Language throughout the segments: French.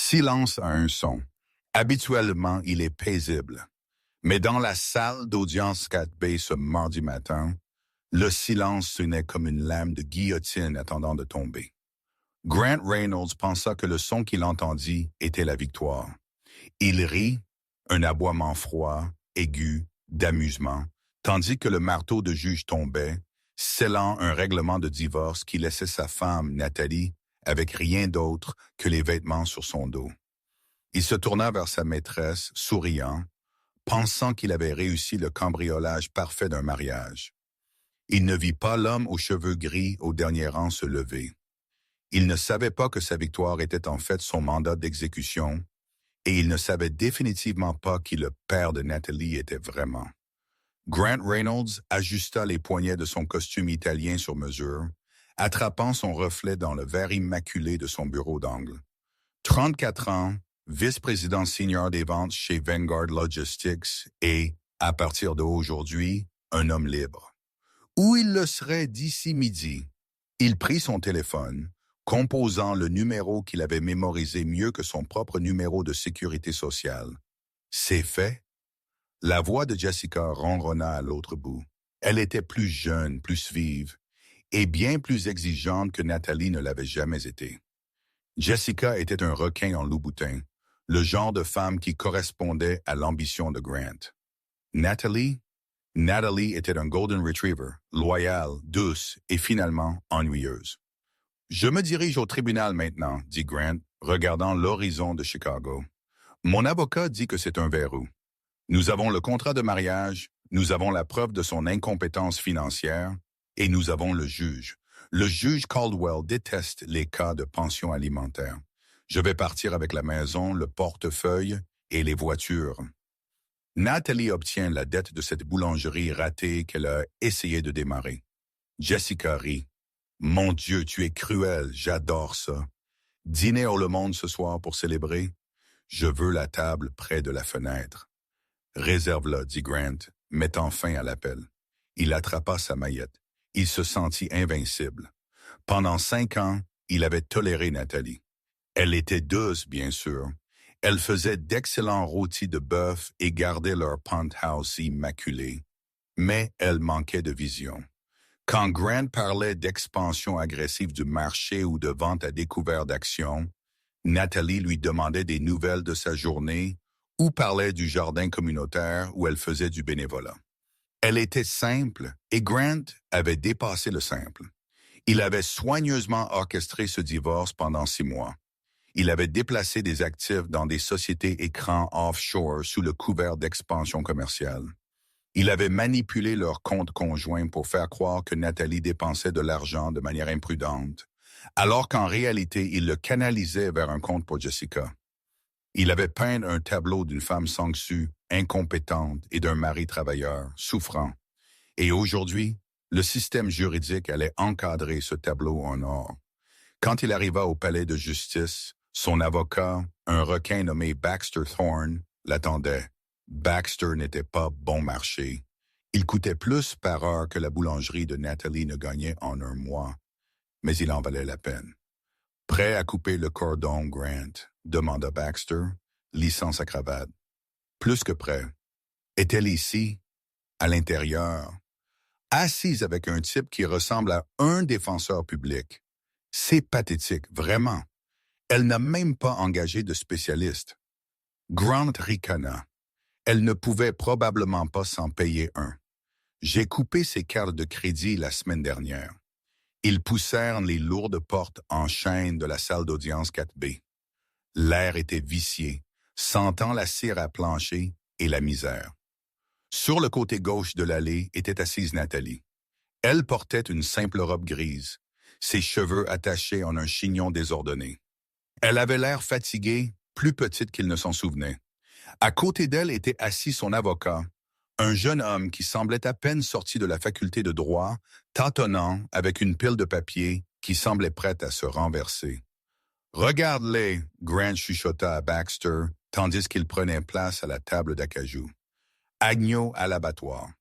Silence a un son. Habituellement, il est paisible. Mais dans la salle d'audience 4B ce mardi matin, le silence sonnait comme une lame de guillotine attendant de tomber. Grant Reynolds pensa que le son qu'il entendit était la victoire. Il rit, un aboiement froid, aigu, d'amusement, tandis que le marteau de juge tombait, scellant un règlement de divorce qui laissait sa femme, Nathalie, avec rien d'autre que les vêtements sur son dos. Il se tourna vers sa maîtresse, souriant, pensant qu'il avait réussi le cambriolage parfait d'un mariage. Il ne vit pas l'homme aux cheveux gris au dernier rang se lever. Il ne savait pas que sa victoire était en fait son mandat d'exécution, et il ne savait définitivement pas qui le père de Nathalie était vraiment. Grant Reynolds ajusta les poignets de son costume italien sur mesure, attrapant son reflet dans le verre immaculé de son bureau d'angle. 34 ans, vice-président senior des ventes chez Vanguard Logistics et, à partir d'aujourd'hui, un homme libre. Où il le serait d'ici midi? Il prit son téléphone, composant le numéro qu'il avait mémorisé mieux que son propre numéro de sécurité sociale. C'est fait. La voix de Jessica ronronna à l'autre bout. Elle était plus jeune, plus vive, et bien plus exigeante que Nathalie ne l'avait jamais été. Jessica était un requin en loup-boutin, le genre de femme qui correspondait à l'ambition de Grant. Nathalie était un golden retriever, loyale, douce et finalement ennuyeuse. « Je me dirige au tribunal maintenant, » dit Grant, regardant l'horizon de Chicago. « Mon avocat dit que c'est un verrou. Nous avons le contrat de mariage, nous avons la preuve de son incompétence financière, et nous avons le juge. Le juge Caldwell déteste les cas de pension alimentaire. Je vais partir avec la maison, le portefeuille et les voitures. » Nathalie obtient la dette de cette boulangerie ratée qu'elle a essayé de démarrer. Jessica rit. « Mon Dieu, tu es cruel, j'adore ça. Dîner au Le Monde ce soir pour célébrer? Je veux la table près de la fenêtre. » « Réserve-la, » dit Grant, mettant fin à l'appel. Il attrapa sa maillette. Il se sentit invincible. Pendant 5 ans, il avait toléré Nathalie. Elle était douce, bien sûr. Elle faisait d'excellents rôtis de bœuf et gardait leur penthouse immaculé. Mais elle manquait de vision. Quand Grant parlait d'expansion agressive du marché ou de vente à découvert d'actions, Nathalie lui demandait des nouvelles de sa journée ou parlait du jardin communautaire où elle faisait du bénévolat. Elle était simple et Grant avait dépassé le simple. Il avait soigneusement orchestré ce divorce pendant 6 mois. Il avait déplacé des actifs dans des sociétés écrans offshore sous le couvert d'expansion commerciale. Il avait manipulé leurs comptes conjoints pour faire croire que Nathalie dépensait de l'argent de manière imprudente, alors qu'en réalité, il le canalisait vers un compte pour Jessica. Il avait peint un tableau d'une femme sanguesue, incompétente et d'un mari travailleur, souffrant. Et aujourd'hui, le système juridique allait encadrer ce tableau en or. Quand il arriva au palais de justice, son avocat, un requin nommé Baxter Thorne, l'attendait. Baxter n'était pas bon marché. Il coûtait plus par heure que la boulangerie de Nathalie ne gagnait en 1 mois, mais il en valait la peine. « Prêt à couper le cordon, Grant ?» demanda Baxter, lissant sa cravate. « Plus que prêt. » Est-elle ici, à l'intérieur, assise avec un type qui ressemble à un défenseur public? C'est pathétique, vraiment. Elle n'a même pas engagé de spécialiste. Grant ricana. Elle ne pouvait probablement pas s'en payer un. J'ai coupé ses cartes de crédit la semaine dernière. Ils poussèrent les lourdes portes en chêne de la salle d'audience 4B. L'air était vicié, sentant la cire à plancher et la misère. Sur le côté gauche de l'allée était assise Nathalie. Elle portait une simple robe grise, ses cheveux attachés en un chignon désordonné. Elle avait l'air fatiguée, plus petite qu'il ne s'en souvenait. À côté d'elle était assis son avocat, un jeune homme qui semblait à peine sorti de la faculté de droit, tâtonnant avec une pile de papier qui semblait prête à se renverser. « Regarde-les » Grant chuchota à Baxter, tandis qu'il prenait place à la table d'acajou. « Agneau à l'abattoir. »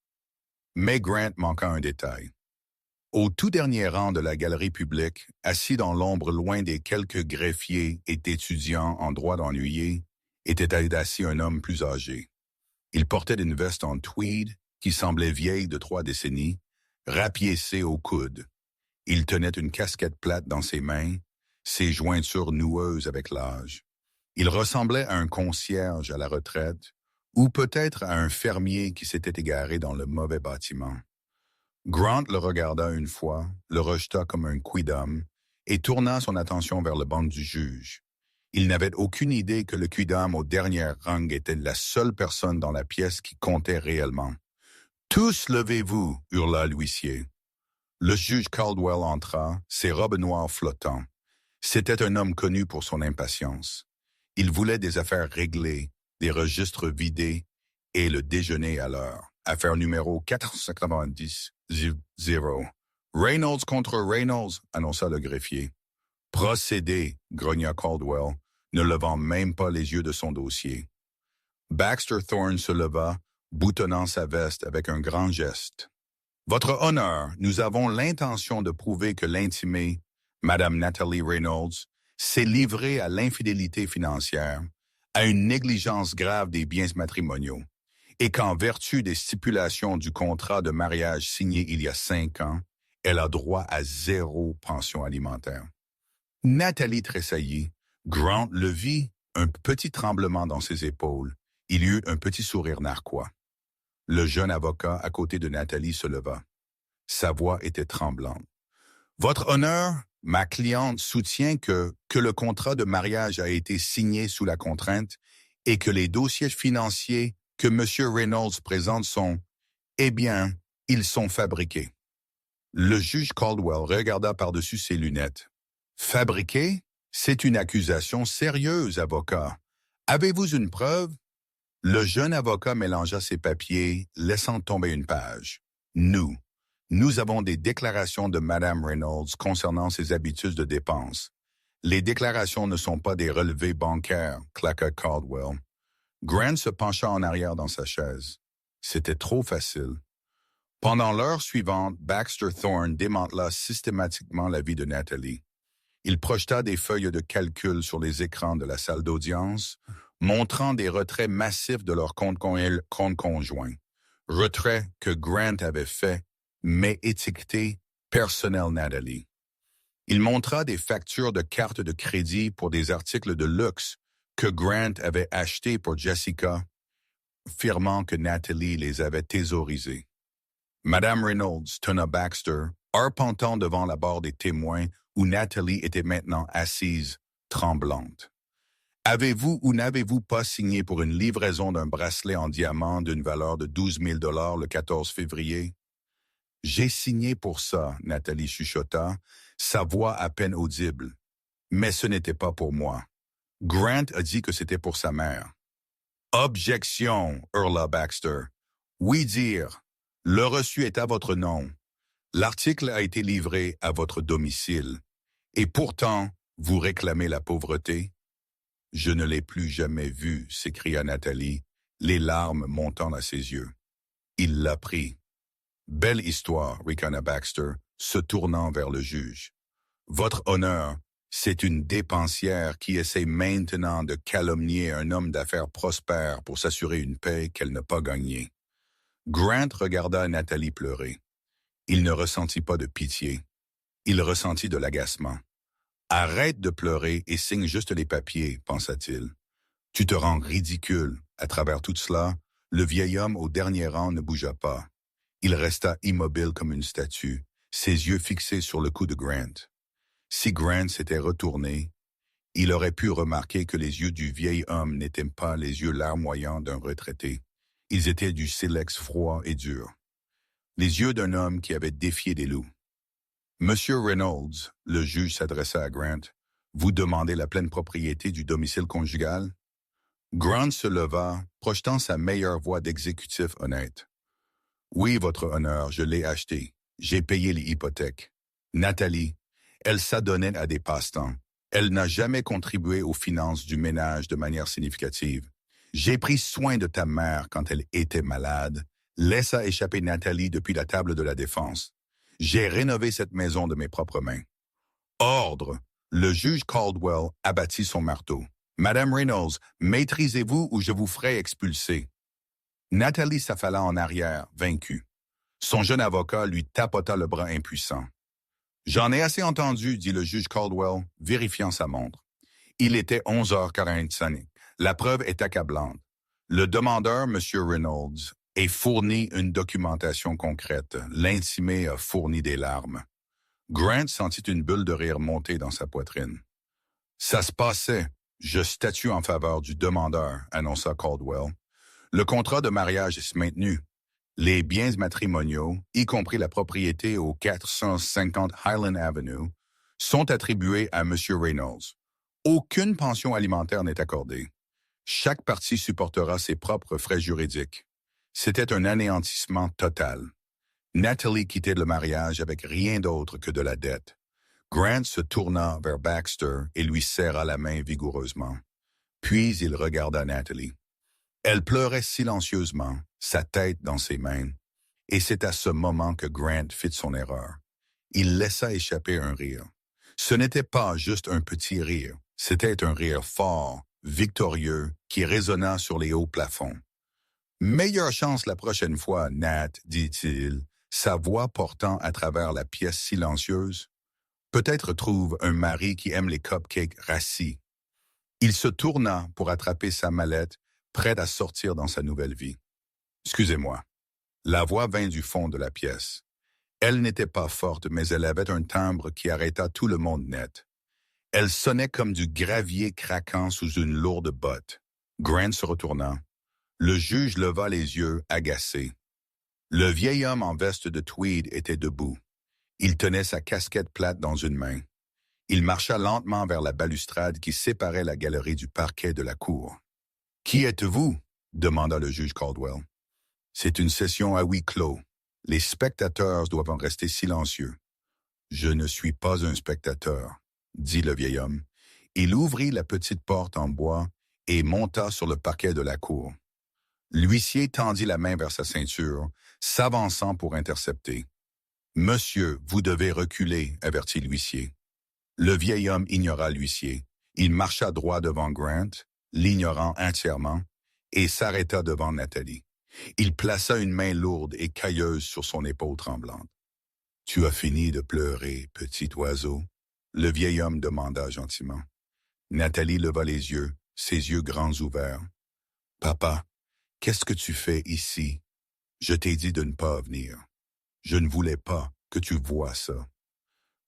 Mais Grant manqua un détail. Au tout dernier rang de la galerie publique, assis dans l'ombre loin des quelques greffiers et étudiants en droit d'ennuyer, était assis un homme plus âgé. Il portait une veste en tweed qui semblait vieille de 3 décennies, rapiécée au coude. Il tenait une casquette plate dans ses mains, ses jointures noueuses avec l'âge. Il ressemblait à un concierge à la retraite, ou peut-être à un fermier qui s'était égaré dans le mauvais bâtiment. Grant le regarda une fois, le rejeta comme un quidam, et tourna son attention vers le banc du juge. Il n'avait aucune idée que le quidam au dernier rang était la seule personne dans la pièce qui comptait réellement. « Tous levez-vous » hurla l'huissier. Le juge Caldwell entra, ses robes noires flottant. C'était un homme connu pour son impatience. Il voulait des affaires réglées, des registres vidés et le déjeuner à l'heure. Affaire numéro 490-0. Reynolds contre Reynolds, annonça le greffier. Procédé, grogna Caldwell, ne levant même pas les yeux de son dossier. Baxter Thorne se leva, boutonnant sa veste avec un grand geste. Votre honneur, nous avons l'intention de prouver que l'intimée, Madame Natalie Reynolds, s'est livrée à l'infidélité financière, à une négligence grave des biens matrimoniaux, et qu'en vertu des stipulations du contrat de mariage signé il y a 5 ans, elle a droit à 0 pension alimentaire. Nathalie tressaillit. Grant le vit, un petit tremblement dans ses épaules. Il eut un petit sourire narquois. Le jeune avocat à côté de Nathalie se leva. Sa voix était tremblante. « Votre honneur, ma cliente soutient que le contrat de mariage a été signé sous la contrainte et que les dossiers financiers que M. Reynolds présente sont, eh bien, ils sont fabriqués. » Le juge Caldwell regarda par-dessus ses lunettes. « Fabriqués? C'est une accusation sérieuse, avocat. Avez-vous une preuve? » Le jeune avocat mélangea ses papiers, laissant tomber une page. « Nous avons des déclarations de Mme Reynolds concernant ses habitudes de dépenses. Les déclarations ne sont pas des relevés bancaires, claqua Caldwell. » Grant se pencha en arrière dans sa chaise. C'était trop facile. Pendant l'heure suivante, Baxter Thorne démantela systématiquement la vie de Nathalie. Il projeta des feuilles de calcul sur les écrans de la salle d'audience, montrant des retraits massifs de leurs comptes conjoints. Retraits que Grant avait faits, mais étiquetés « Personnel Nathalie ». Il montra des factures de cartes de crédit pour des articles de luxe que Grant avait achetés pour Jessica, affirmant que Nathalie les avait thésaurisés. Madame Reynolds tenait Baxter, arpentant devant la barre des témoins où Nathalie était maintenant assise, tremblante. « Avez-vous ou n'avez-vous pas signé pour une livraison d'un bracelet en diamant d'une valeur de 12 000 $ le 14 février? » « J'ai signé pour ça, » Nathalie chuchota, sa voix à peine audible. « Mais ce n'était pas pour moi. Grant a dit que c'était pour sa mère. »« Objection, » hurla Baxter. « Oui dire. Le reçu est à votre nom. L'article a été livré à votre domicile. Et pourtant, vous réclamez la pauvreté? » « Je ne l'ai plus jamais vu, » s'écria Nathalie, les larmes montant à ses yeux. Il l'a pris. « Belle histoire, » ricana Baxter, se tournant vers le juge. « Votre honneur, c'est une dépensière qui essaie maintenant de calomnier un homme d'affaires prospère pour s'assurer une paie qu'elle n'a pas gagnée. » Grant regarda Nathalie pleurer. Il ne ressentit pas de pitié. Il ressentit de l'agacement. « Arrête de pleurer et signe juste les papiers, » pensa-t-il. « Tu te rends ridicule. » À travers tout cela, le vieil homme au dernier rang ne bougea pas. Il resta immobile comme une statue, ses yeux fixés sur le cou de Grant. Si Grant s'était retourné, il aurait pu remarquer que les yeux du vieil homme n'étaient pas les yeux larmoyants d'un retraité. Ils étaient du silex froid et dur. Les yeux d'un homme qui avait défié des loups. « Monsieur Reynolds, » le juge s'adressa à Grant, « vous demandez la pleine propriété du domicile conjugal? » Grant se leva, projetant sa meilleure voix d'exécutif honnête. « Oui, votre honneur, je l'ai acheté. J'ai payé les hypothèques. Nathalie, elle s'adonnait à des passe-temps. Elle n'a jamais contribué aux finances du ménage de manière significative. J'ai pris soin de ta mère quand elle était malade. » Laissa échapper Nathalie depuis la table de la défense. J'ai rénové cette maison de mes propres mains. Ordre. Le juge Caldwell abattit son marteau. Madame Reynolds, maîtrisez-vous ou je vous ferai expulser. Nathalie s'affala en arrière, vaincue. Son jeune avocat lui tapota le bras impuissant. J'en ai assez entendu, dit le juge Caldwell, vérifiant sa montre. Il était 11h45. La preuve est accablante. Le demandeur, M. Reynolds, a fourni une documentation concrète. L'intimé a fourni des larmes. Grant sentit une bulle de rire monter dans sa poitrine. Ça se passait. Je statue en faveur du demandeur, annonça Caldwell. Le contrat de mariage est maintenu. Les biens matrimoniaux, y compris la propriété au 450 Highland Avenue, sont attribués à M. Reynolds. Aucune pension alimentaire n'est accordée. Chaque partie supportera ses propres frais juridiques. C'était un anéantissement total. Nathalie quittait le mariage avec rien d'autre que de la dette. Grant se tourna vers Baxter et lui serra la main vigoureusement. Puis il regarda Nathalie. Elle pleurait silencieusement, sa tête dans ses mains, et c'est à ce moment que Grant fit son erreur. Il laissa échapper un rire. Ce n'était pas juste un petit rire, c'était un rire fort, victorieux, qui résonna sur les hauts plafonds. « Meilleure chance la prochaine fois, Nat, dit-il, sa voix portant à travers la pièce silencieuse. Peut-être trouve un mari qui aime les cupcakes rassis. » Il se tourna pour attraper sa mallette, prête à sortir dans sa nouvelle vie. « Excusez-moi. » La voix vint du fond de la pièce. Elle n'était pas forte, mais elle avait un timbre qui arrêta tout le monde net. Elle sonnait comme du gravier craquant sous une lourde botte. Grant se retourna. Le juge leva les yeux, agacé. Le vieil homme en veste de tweed était debout. Il tenait sa casquette plate dans une main. Il marcha lentement vers la balustrade qui séparait la galerie du parquet de la cour. « Qui êtes-vous? » demanda le juge Caldwell. « C'est une session à huis clos. Les spectateurs doivent en rester silencieux. »« Je ne suis pas un spectateur, » dit le vieil homme. Il ouvrit la petite porte en bois et monta sur le parquet de la cour. L'huissier tendit la main vers sa ceinture, s'avançant pour intercepter. « Monsieur, vous devez reculer, » avertit l'huissier. Le vieil homme ignora l'huissier. Il marcha droit devant Grant, l'ignorant entièrement, et s'arrêta devant Nathalie. Il plaça une main lourde et cailleuse sur son épaule tremblante. « Tu as fini de pleurer, petit oiseau ?» Le vieil homme demanda gentiment. Nathalie leva les yeux, ses yeux grands ouverts. « Papa, qu'est-ce que tu fais ici? Je t'ai dit de ne pas venir. Je ne voulais pas que tu voies ça. »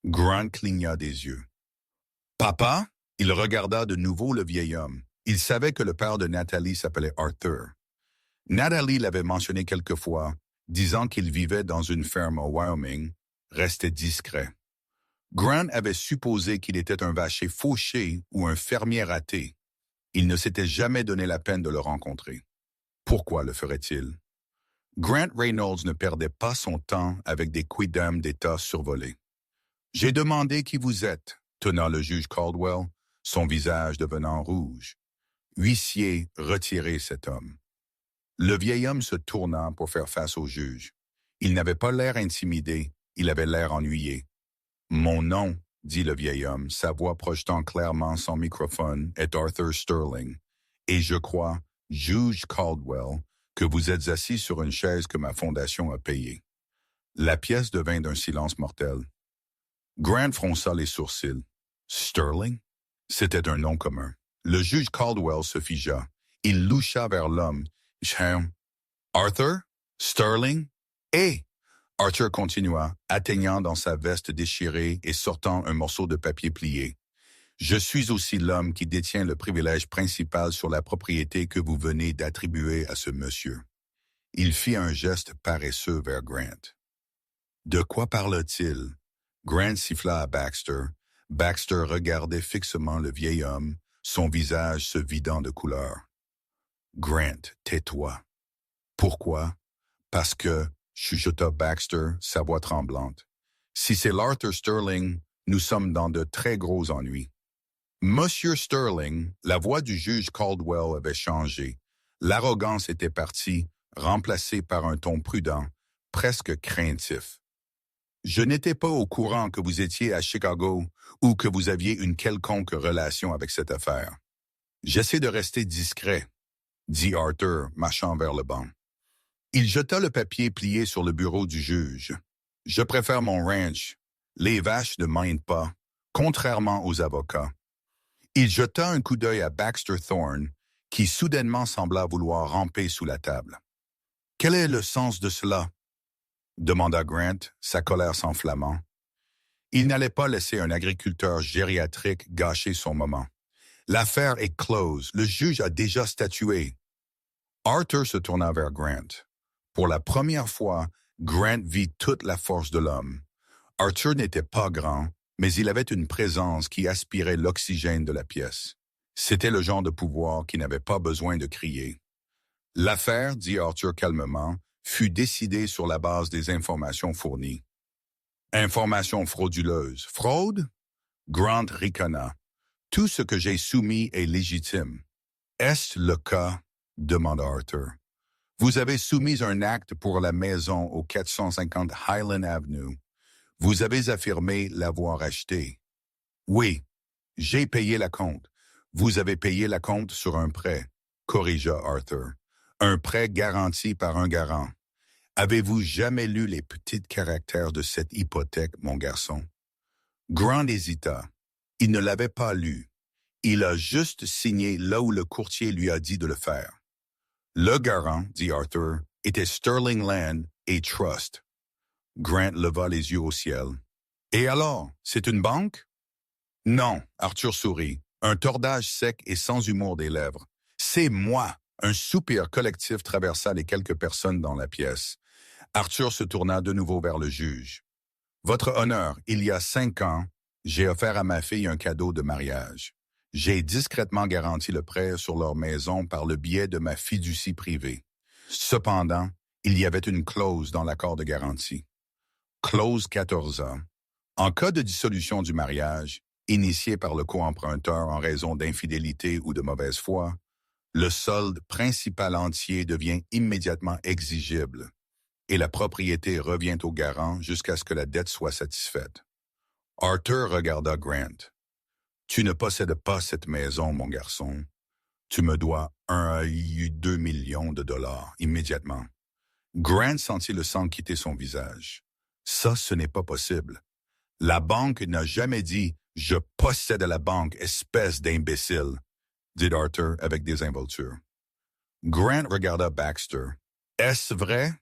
Grant cligna des yeux. « Papa? » Il regarda de nouveau le vieil homme. Il savait que le père de Nathalie s'appelait Arthur. Nathalie l'avait mentionné quelquefois, disant qu'il vivait dans une ferme au Wyoming, restait discret. Grant avait supposé qu'il était un vacher fauché ou un fermier raté. Il ne s'était jamais donné la peine de le rencontrer. Pourquoi le ferait-il? Grant Reynolds ne perdait pas son temps avec des quidams d'État survolés. « J'ai demandé qui vous êtes, » tenant le juge Caldwell, son visage devenant rouge. Huissier, retirez cet homme. Le vieil homme se tourna pour faire face au juge. Il n'avait pas l'air intimidé, il avait l'air ennuyé. « Mon nom, » dit le vieil homme, sa voix projetant clairement son microphone, est Arthur Sterling. Et je crois, juge Caldwell, que vous êtes assis sur une chaise que ma fondation a payée. La pièce devint d'un silence mortel. Grant fronça les sourcils. Sterling? C'était un nom commun. Le juge Caldwell se figea. Il loucha vers l'homme. Arthur? Sterling? Eh! Arthur continua, atteignant dans sa veste déchirée et sortant un morceau de papier plié. Je suis aussi l'homme qui détient le privilège principal sur la propriété que vous venez d'attribuer à ce monsieur. Il fit un geste paresseux vers Grant. De quoi parle-t-il? Grant siffla à Baxter. Baxter regardait fixement le vieil homme, son visage se vidant de couleur. Grant, tais-toi. Pourquoi? Parce que, chuchota Baxter, sa voix tremblante. Si c'est l'Arthur Sterling, nous sommes dans de très gros ennuis. Monsieur Sterling, la voix du juge Caldwell avait changé. L'arrogance était partie, remplacée par un ton prudent, presque craintif. Je n'étais pas au courant que vous étiez à Chicago ou que vous aviez une quelconque relation avec cette affaire. J'essaie de rester discret, dit Arthur, marchant vers le banc. Il jeta le papier plié sur le bureau du juge. Je préfère mon ranch. Les vaches ne mentent pas, contrairement aux avocats. Il jeta un coup d'œil à Baxter Thorne, qui soudainement sembla vouloir ramper sous la table. « Quel est le sens de cela? » demanda Grant, sa colère s'enflammant. Il n'allait pas laisser un agriculteur gériatrique gâcher son moment. L'affaire est close, le juge a déjà statué. Arthur se tourna vers Grant. Pour la première fois, Grant vit toute la force de l'homme. Arthur n'était pas grand, mais il avait une présence qui aspirait l'oxygène de la pièce. C'était le genre de pouvoir qui n'avait pas besoin de crier. L'affaire, dit Arthur calmement, fut décidée sur la base des informations fournies. Informations frauduleuses. Fraude? Grant ricana. Tout ce que j'ai soumis est légitime. Est-ce le cas? Demanda Arthur. Vous avez soumis un acte pour la maison au 450 Highland Avenue. Vous avez affirmé l'avoir acheté. Oui, j'ai payé la compte. Vous avez payé la compte sur un prêt, corrigea Arthur. Un prêt garanti par un garant. Avez-vous jamais lu les petits caractères de cette hypothèque, mon garçon? Grant hésita. Il ne l'avait pas lu. Il a juste signé là où le courtier lui a dit de le faire. Le garant, dit Arthur, était Sterling Land et Trust. Grant leva les yeux au ciel. Et alors, c'est une banque? Non, Arthur sourit, un tordage sec et sans humour des lèvres. C'est moi! Un soupir collectif traversa les quelques personnes dans la pièce. Arthur se tourna de nouveau vers le juge. Votre honneur, il y a 5 ans, j'ai offert à ma fille un cadeau de mariage. J'ai discrètement garanti le prêt sur leur maison par le biais de ma fiducie privée. Cependant, il y avait une clause dans l'accord de garantie. Clause 14A. En cas de dissolution du mariage, initié par le co-emprunteur en raison d'infidélité ou de mauvaise foi, le solde principal entier devient immédiatement exigible et la propriété revient au garant jusqu'à ce que la dette soit satisfaite. Arthur regarda Grant. « Tu ne possèdes pas cette maison, mon garçon. Tu me dois 2 millions de dollars immédiatement. » Grant sentit le sang quitter son visage. « Ça, ce n'est pas possible. La banque n'a jamais dit « Je possède la banque, espèce d'imbécile », dit Arthur avec désinvolture. Grant regarda Baxter. « Est-ce vrai? »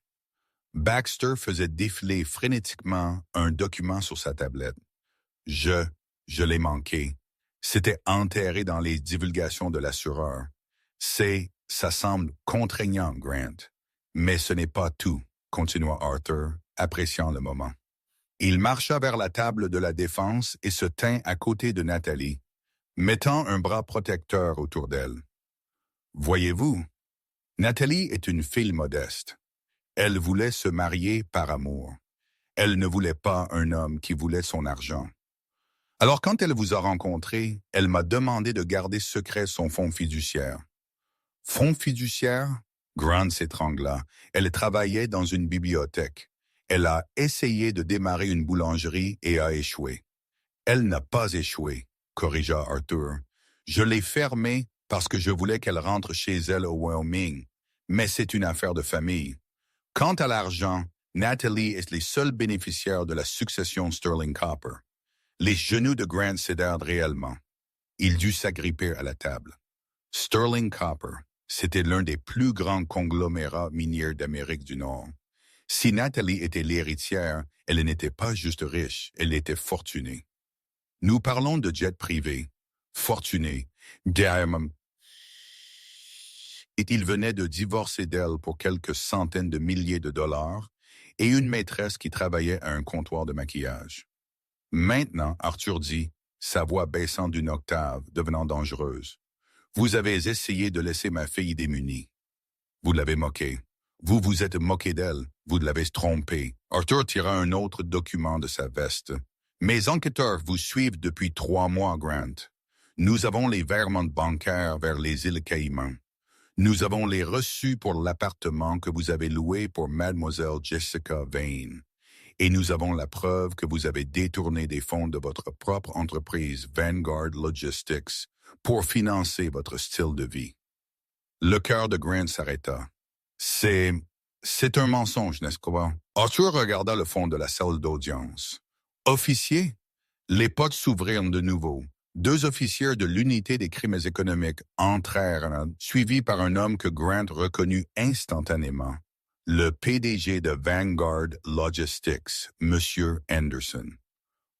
Baxter faisait défiler frénétiquement un document sur sa tablette. « Je l'ai manqué. C'était enterré dans les divulgations de l'assureur. Ça semble contraignant, Grant. Mais ce n'est pas tout, continua Arthur, appréciant le moment. Il marcha vers la table de la défense et se tint à côté de Nathalie, mettant un bras protecteur autour d'elle. Voyez-vous, Nathalie est une fille modeste. Elle voulait se marier par amour. Elle ne voulait pas un homme qui voulait son argent. Alors quand elle vous a rencontré, elle m'a demandé de garder secret son fonds fiduciaire. Fonds fiduciaire? Grant s'étrangla. Elle travaillait dans une bibliothèque. Elle a essayé de démarrer une boulangerie et a échoué. Elle n'a pas échoué, corrigea Arthur. Je l'ai fermée parce que je voulais qu'elle rentre chez elle au Wyoming. Mais c'est une affaire de famille. Quant à l'argent, Nathalie est les seuls bénéficiaires de la succession Sterling Copper. Les genoux de Grant cédèrent réellement. Il dut s'agripper à la table. Sterling Copper, c'était l'un des plus grands conglomérats miniers d'Amérique du Nord. Si Nathalie était l'héritière, elle n'était pas juste riche, elle était fortunée. Nous parlons de jet privé, fortuné, et il venait de divorcer d'elle pour quelques centaines de milliers de dollars et une maîtresse qui travaillait à un comptoir de maquillage. Maintenant, Arthur dit, sa voix baissant d'une octave, devenant dangereuse. Vous avez essayé de laisser ma fille démunie. Vous l'avez moquée. Vous vous êtes moqué d'elle. Vous l'avez trompée. Arthur tira un autre document de sa veste. Mes enquêteurs vous suivent depuis 3 mois, Grant. Nous avons les virements bancaires vers les îles Caïmans. Nous avons les reçus pour l'appartement que vous avez loué pour Mademoiselle Jessica Vane. Et nous avons la preuve que vous avez détourné des fonds de votre propre entreprise Vanguard Logistics pour financer votre style de vie. Le cœur de Grant s'arrêta. C'est un mensonge, n'est-ce pas? Arthur regarda le fond de la salle d'audience. Officier? Les portes s'ouvrirent de nouveau. Deux officiers de l'unité des crimes économiques entrèrent, suivis par un homme que Grant reconnut instantanément. Le PDG de Vanguard Logistics, M. Henderson.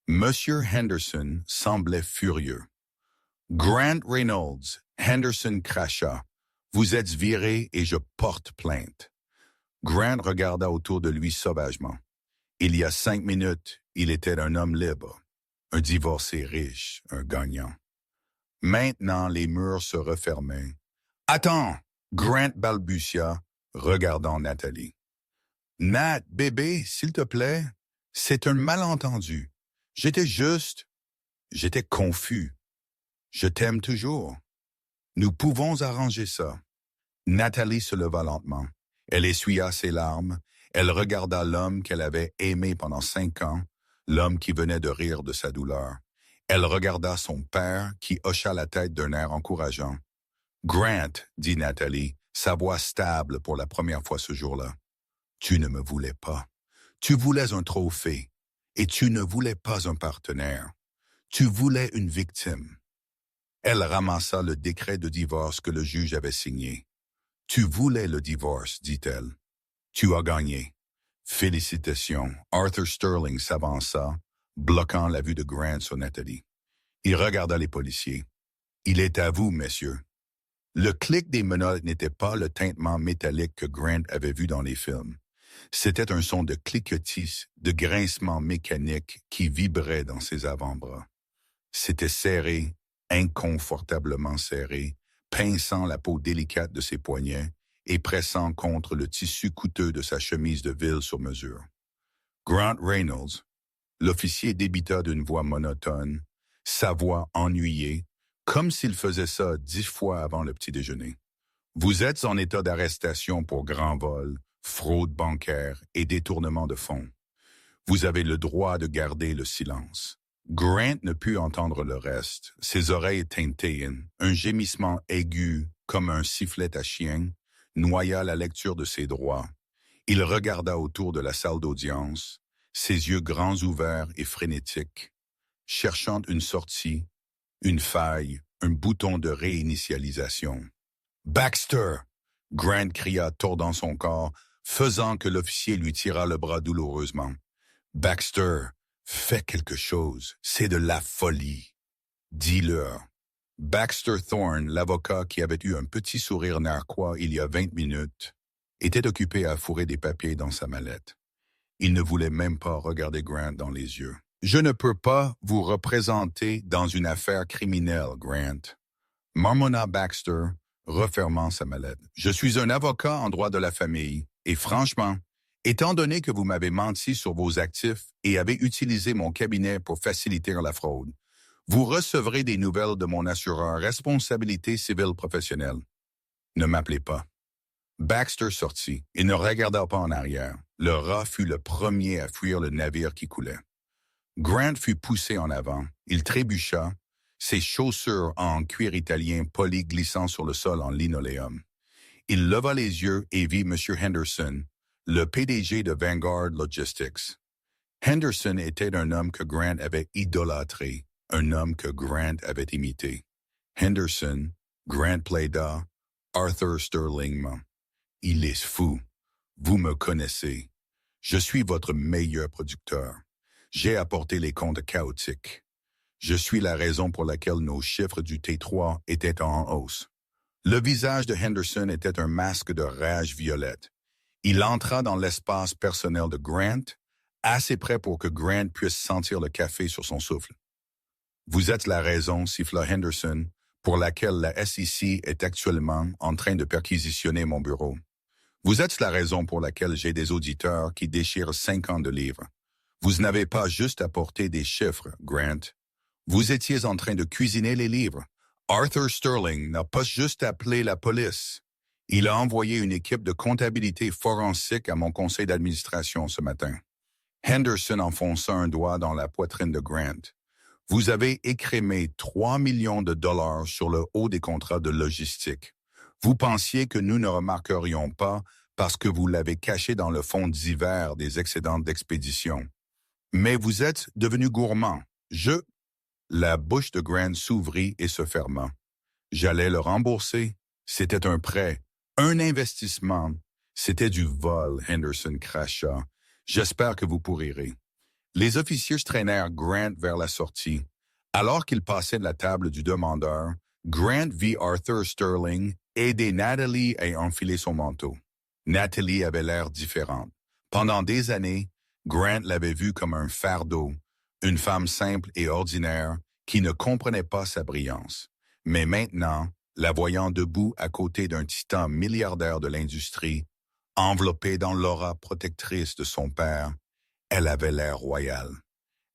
M. Henderson semblait furieux. Grant Reynolds, Henderson cracha. Vous êtes viré et je porte plainte. Grant regarda autour de lui sauvagement. Il y a 5 minutes, il était un homme libre, un divorcé riche, un gagnant. Maintenant, les murs se refermaient. « Attends! » Grant balbutia, regardant Nathalie. « Nat, bébé, s'il te plaît, c'est un malentendu. J'étais confus. Je t'aime toujours. Nous pouvons arranger ça. » Nathalie se leva lentement. Elle essuya ses larmes. Elle regarda l'homme qu'elle avait aimé pendant 5 ans, l'homme qui venait de rire de sa douleur. Elle regarda son père qui hocha la tête d'un air encourageant. « Grant, » dit Nathalie, sa voix stable pour la première fois ce jour-là. « Tu ne me voulais pas. Tu voulais un trophée. Et tu ne voulais pas un partenaire. Tu voulais une victime. » Elle ramassa le décret de divorce que le juge avait signé. « Tu voulais le divorce, dit-elle. Tu as gagné. Félicitations. » Arthur Sterling s'avança, bloquant la vue de Grant sur Nathalie. Il regarda les policiers. « Il est à vous, messieurs. » Le clic des menottes n'était pas le tintement métallique que Grant avait vu dans les films. C'était un son de cliquetis, de grincement mécanique qui vibrait dans ses avant-bras. C'était serré, inconfortablement serré, pinçant la peau délicate de ses poignets et pressant contre le tissu coûteux de sa chemise de ville sur mesure. Grant Reynolds, l'officier débita d'une voix monotone, sa voix ennuyée, comme s'il faisait ça 10 fois avant le petit déjeuner. Vous êtes en état d'arrestation pour grand vol, fraude bancaire et détournement de fonds. Vous avez le droit de garder le silence. Grant ne put entendre le reste. Ses oreilles tintaient. Un gémissement aigu, comme un sifflet à chien, noya la lecture de ses droits. Il regarda autour de la salle d'audience, ses yeux grands ouverts et frénétiques, cherchant une sortie, une faille, un bouton de réinitialisation. « Baxter! » Grant cria, tordant son corps, faisant que l'officier lui tira le bras douloureusement. « Baxter, fais quelque chose, c'est de la folie. » Dis-leur. Baxter Thorne, l'avocat qui avait eu un petit sourire narquois il y a 20 minutes, était occupé à fourrer des papiers dans sa mallette. Il ne voulait même pas regarder Grant dans les yeux. « Je ne peux pas vous représenter dans une affaire criminelle, Grant. » Marmonna Baxter, refermant sa mallette. « Je suis un avocat en droit de la famille, et franchement, étant donné que vous m'avez menti sur vos actifs et avez utilisé mon cabinet pour faciliter la fraude, vous recevrez des nouvelles de mon assureur responsabilité civile professionnelle. Ne m'appelez pas. » Baxter sortit et ne regarda pas en arrière. Le rat fut le premier à fuir le navire qui coulait. Grant fut poussé en avant. Il trébucha, ses chaussures en cuir italien poli glissant sur le sol en linoléum. Il leva les yeux et vit M. Henderson, le PDG de Vanguard Logistics. Henderson était un homme que Grant avait idolâtré, un homme que Grant avait imité. Henderson, Grant plaida, Arthur Sterling. « Il est fou. Vous me connaissez. Je suis votre meilleur producteur. J'ai apporté les comptes chaotiques. Je suis la raison pour laquelle nos chiffres du T3 étaient en hausse. » Le visage de Henderson était un masque de rage violette. Il entra dans l'espace personnel de Grant, assez près pour que Grant puisse sentir le café sur son souffle. « Vous êtes la raison, » siffla Henderson, « pour laquelle la SEC est actuellement en train de perquisitionner mon bureau. Vous êtes la raison pour laquelle j'ai des auditeurs qui déchirent 50 de livres. Vous n'avez pas juste apporté des chiffres, Grant. Vous étiez en train de cuisiner les livres. Arthur Sterling n'a pas juste appelé la police. Il a envoyé une équipe de comptabilité forensique à mon conseil d'administration ce matin. » Henderson enfonça un doigt dans la poitrine de Grant. Vous avez écrémé 3 millions de dollars sur le haut des contrats de logistique. Vous pensiez que nous ne remarquerions pas parce que vous l'avez caché dans le fond divers des excédents d'expédition. Mais vous êtes devenu gourmand. La bouche de Grant s'ouvrit et se ferma. J'allais le rembourser. C'était un prêt, un investissement. C'était du vol, Henderson cracha. J'espère que vous pourrirez. Les officiers traînèrent Grant vers la sortie. Alors qu'il passait de la table du demandeur, Grant vit Arthur Sterling aider Natalie à enfiler son manteau. Natalie avait l'air différente. Pendant des années, Grant l'avait vue comme un fardeau, une femme simple et ordinaire qui ne comprenait pas sa brillance. Mais maintenant, la voyant debout à côté d'un titan milliardaire de l'industrie, enveloppée dans l'aura protectrice de son père, elle avait l'air royale.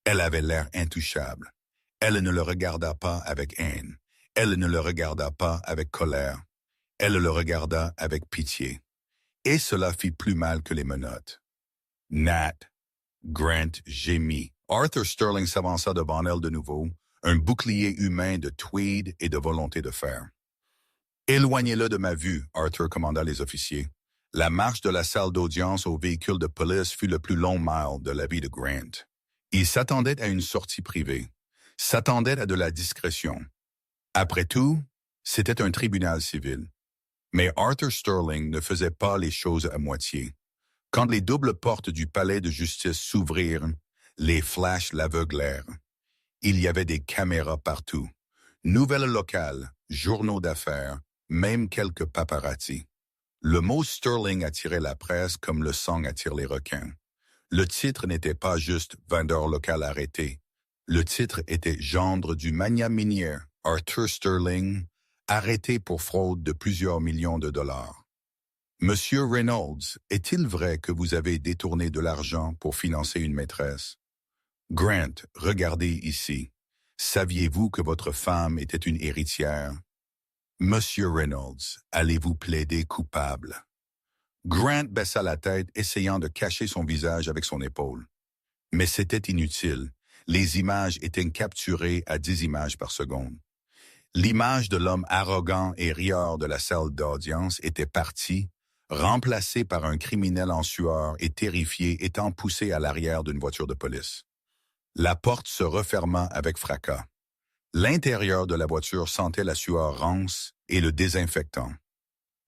Elle avait l'air intouchable. Elle ne le regarda pas avec haine. Elle ne le regarda pas avec colère. Elle le regarda avec pitié. Et cela fit plus mal que les menottes. Nat, Grant gémit. Arthur Sterling s'avança devant elle de nouveau, un bouclier humain de tweed et de volonté de fer. « Éloignez-le de ma vue », Arthur commanda les officiers. La marche de la salle d'audience au véhicule de police fut le plus long mile de la vie de Grant. Il s'attendait à une sortie privée, s'attendait à de la discrétion. Après tout, c'était un tribunal civil. Mais Arthur Sterling ne faisait pas les choses à moitié. Quand les doubles portes du palais de justice s'ouvrirent, les flashs l'aveuglèrent. Il y avait des caméras partout. Nouvelles locales, journaux d'affaires, même quelques paparazzi. Le mot Sterling attirait la presse comme le sang attire les requins. Le titre n'était pas juste « vendeur local arrêté ». Le titre était « gendre du magnat minier, Arthur Sterling, arrêté pour fraude de plusieurs millions de dollars. Monsieur Reynolds, est-il vrai que vous avez détourné de l'argent pour financer une maîtresse? Grant, regardez ici. Saviez-vous que votre femme était une héritière? Monsieur Reynolds, allez-vous plaider coupable? Grant baissa la tête, essayant de cacher son visage avec son épaule. Mais c'était inutile. Les images étaient capturées à 10 images par seconde. L'image de l'homme arrogant et rieur de la salle d'audience était partie, remplacée par un criminel en sueur et terrifié étant poussé à l'arrière d'une voiture de police. La porte se referma avec fracas. L'intérieur de la voiture sentait la sueur rance et le désinfectant.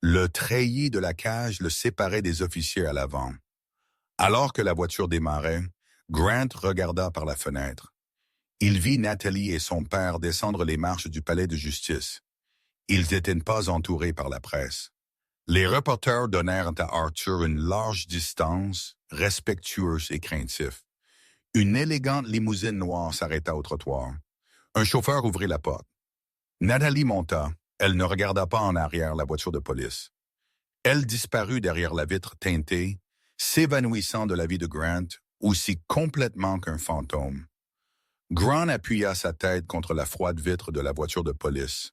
Le treillis de la cage le séparait des officiers à l'avant. Alors que la voiture démarrait, Grant regarda par la fenêtre. Il vit Natalie et son père descendre les marches du palais de justice. Ils n'étaient pas entourés par la presse. Les reporters donnèrent à Arthur une large distance, respectueux et craintif. Une élégante limousine noire s'arrêta au trottoir. Un chauffeur ouvrit la porte. Natalie monta. Elle ne regarda pas en arrière la voiture de police. Elle disparut derrière la vitre teintée, s'évanouissant de la vie de Grant, aussi complètement qu'un fantôme. Grant appuya sa tête contre la froide vitre de la voiture de police.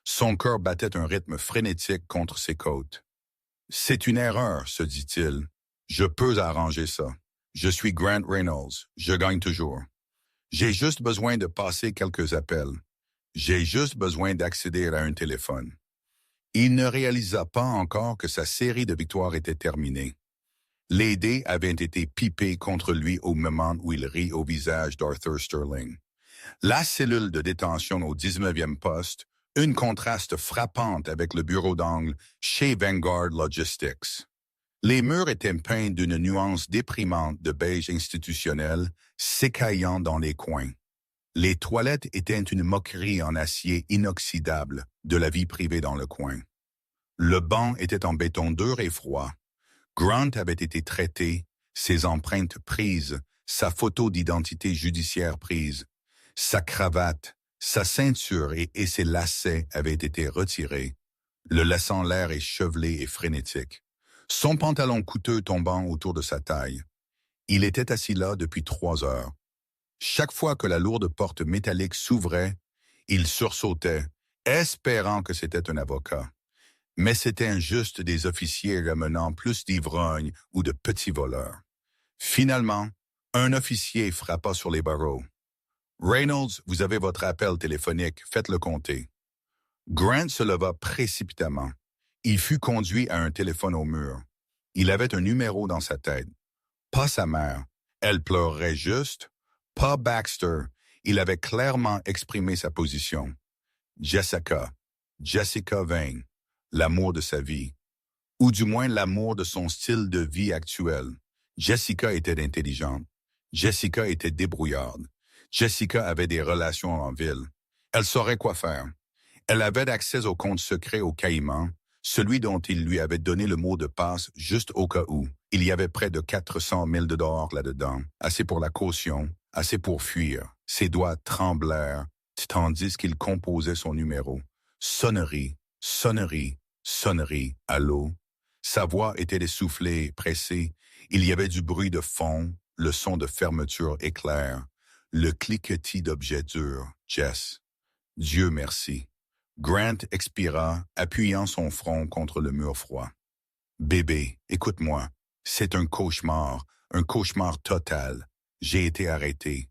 Son cœur battait un rythme frénétique contre ses côtes. « C'est une erreur, se dit-il. Je peux arranger ça. Je suis Grant Reynolds. Je gagne toujours. J'ai juste besoin de passer quelques appels. J'ai juste besoin d'accéder à un téléphone. » Il ne réalisa pas encore que sa série de victoires était terminée. Les dés avaient été pipés contre lui au moment où il rit au visage d'Arthur Sterling. La cellule de détention au 19e poste, une contraste frappante avec le bureau d'angle chez Vanguard Logistics. Les murs étaient peints d'une nuance déprimante de beige institutionnel, s'écaillant dans les coins. Les toilettes étaient une moquerie en acier inoxydable de la vie privée dans le coin. Le banc était en béton dur et froid. Grant avait été traité, ses empreintes prises, sa photo d'identité judiciaire prise, sa cravate, sa ceinture et ses lacets avaient été retirés, le laissant l'air échevelé et frénétique. Son pantalon coûteux tombant autour de sa taille. Il était assis là depuis 3 heures. Chaque fois que la lourde porte métallique s'ouvrait, il sursautait, espérant que c'était un avocat. Mais c'était juste des officiers ramenant plus d'ivrognes ou de petits voleurs. Finalement, Un officier frappa sur les barreaux. Reynolds, vous avez votre appel téléphonique, faites-le compter. Grant se leva précipitamment. Il fut conduit à un téléphone au mur. Il avait un numéro dans sa tête. Pas sa mère. Elle pleurerait juste. Pas Baxter. Il avait clairement exprimé sa position. Jessica. Jessica Vane. L'amour de sa vie. Ou du moins l'amour de son style de vie actuel. Jessica était intelligente. Jessica était débrouillarde. Jessica avait des relations en ville. Elle saurait quoi faire. Elle avait accès au compte secret au Caïman, celui dont il lui avait donné le mot de passe juste au cas où. Il y avait près de 400 000 $ là-dedans, assez pour la caution, assez pour fuir. Ses doigts tremblèrent, tandis qu'il composait son numéro. Sonnerie, sonnerie, sonnerie, allô. Sa voix était essoufflée, pressée. Il y avait du bruit de fond, le son de fermeture éclair, le cliquetis d'objets durs. Jess. Dieu merci. Grant expira, appuyant son front contre le mur froid. Bébé, écoute-moi. C'est un cauchemar total. J'ai été arrêté.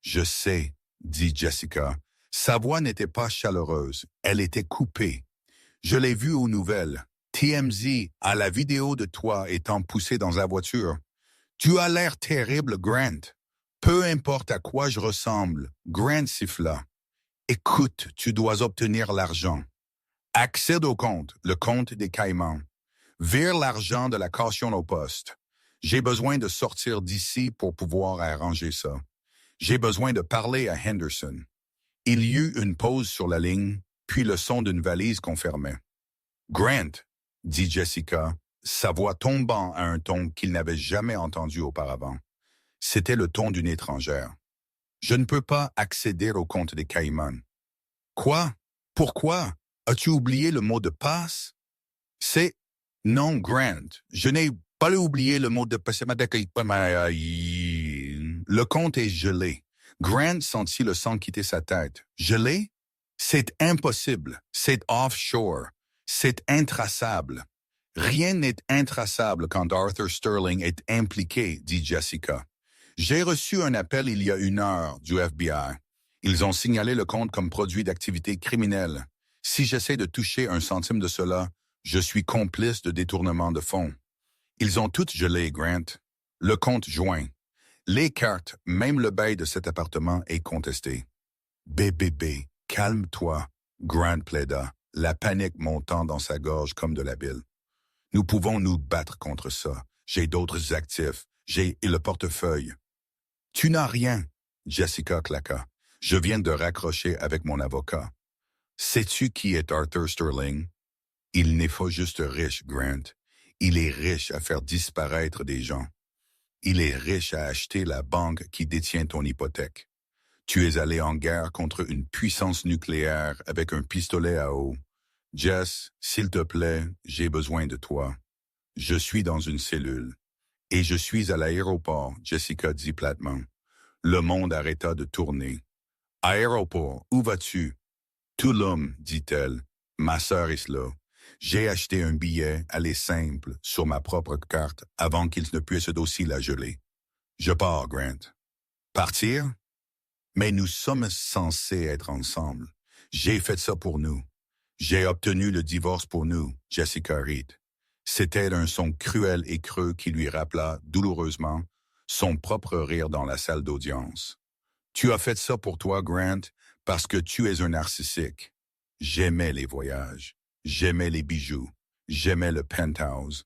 Je sais, dit Jessica. Sa voix n'était pas chaleureuse, elle était coupée. Je l'ai vue aux nouvelles. TMZ a la vidéo de toi étant poussé dans la voiture. Tu as l'air terrible, Grant. Peu importe à quoi je ressemble, Grant siffla. Écoute, tu dois obtenir l'argent. Accède au compte, le compte des Caïmans. Vire l'argent de la caution au poste. J'ai besoin de sortir d'ici pour pouvoir arranger ça. J'ai besoin de parler à Henderson. Il y eut une pause sur la ligne, puis le son d'une valise confirmait. Grant, dit Jessica, sa voix tombant à un ton qu'il n'avait jamais entendu auparavant. C'était le ton d'une étrangère. Je ne peux pas accéder au compte des Caïmans. Quoi? Pourquoi? As-tu oublié le mot de passe? C'est... Non, Grant, je n'ai pas oublié le mot de passe. Le compte est gelé. Grant sentit le sang quitter sa tête. Gelé? C'est impossible. C'est offshore. C'est intraçable. Rien n'est intraçable quand Arthur Sterling est impliqué, dit Jessica. J'ai reçu un appel il y a 1 heure du FBI. Ils ont signalé le compte comme produit d'activité criminelle. Si j'essaie de toucher 1 centime de cela, je suis complice de détournement de fonds. Ils ont toutes gelé, Grant. Le compte joint. Les cartes, même le bail de cet appartement est contesté. Bébé, calme-toi, Grant plaida, la panique montant dans sa gorge comme de la bile. Nous pouvons nous battre contre ça. J'ai d'autres actifs. J'ai le portefeuille. Tu n'as rien, Jessica claqua. Je viens de raccrocher avec mon avocat. Sais-tu qui est Arthur Sterling? Il n'est pas juste riche, Grant. Il est riche à faire disparaître des gens. Il est riche à acheter la banque qui détient ton hypothèque. Tu es allé en guerre contre une puissance nucléaire avec un pistolet à eau. Jess, s'il te plaît, j'ai besoin de toi. Je suis dans une cellule. Et je suis à l'aéroport, Jessica dit platement. Le monde arrêta de tourner. Aéroport, où vas-tu? Tulum, dit-elle. Ma sœur est là. J'ai acheté un billet, aller simple, sur ma propre carte, avant qu'ils ne puissent aussi la geler. Je pars, Grant. Partir? Mais nous sommes censés être ensemble. J'ai fait ça pour nous. J'ai obtenu le divorce pour nous, Jessica Reed. C'était un son cruel et creux qui lui rappela, douloureusement, son propre rire dans la salle d'audience. Tu as fait ça pour toi, Grant, parce que tu es un narcissique. J'aimais les voyages, j'aimais les bijoux, j'aimais le penthouse,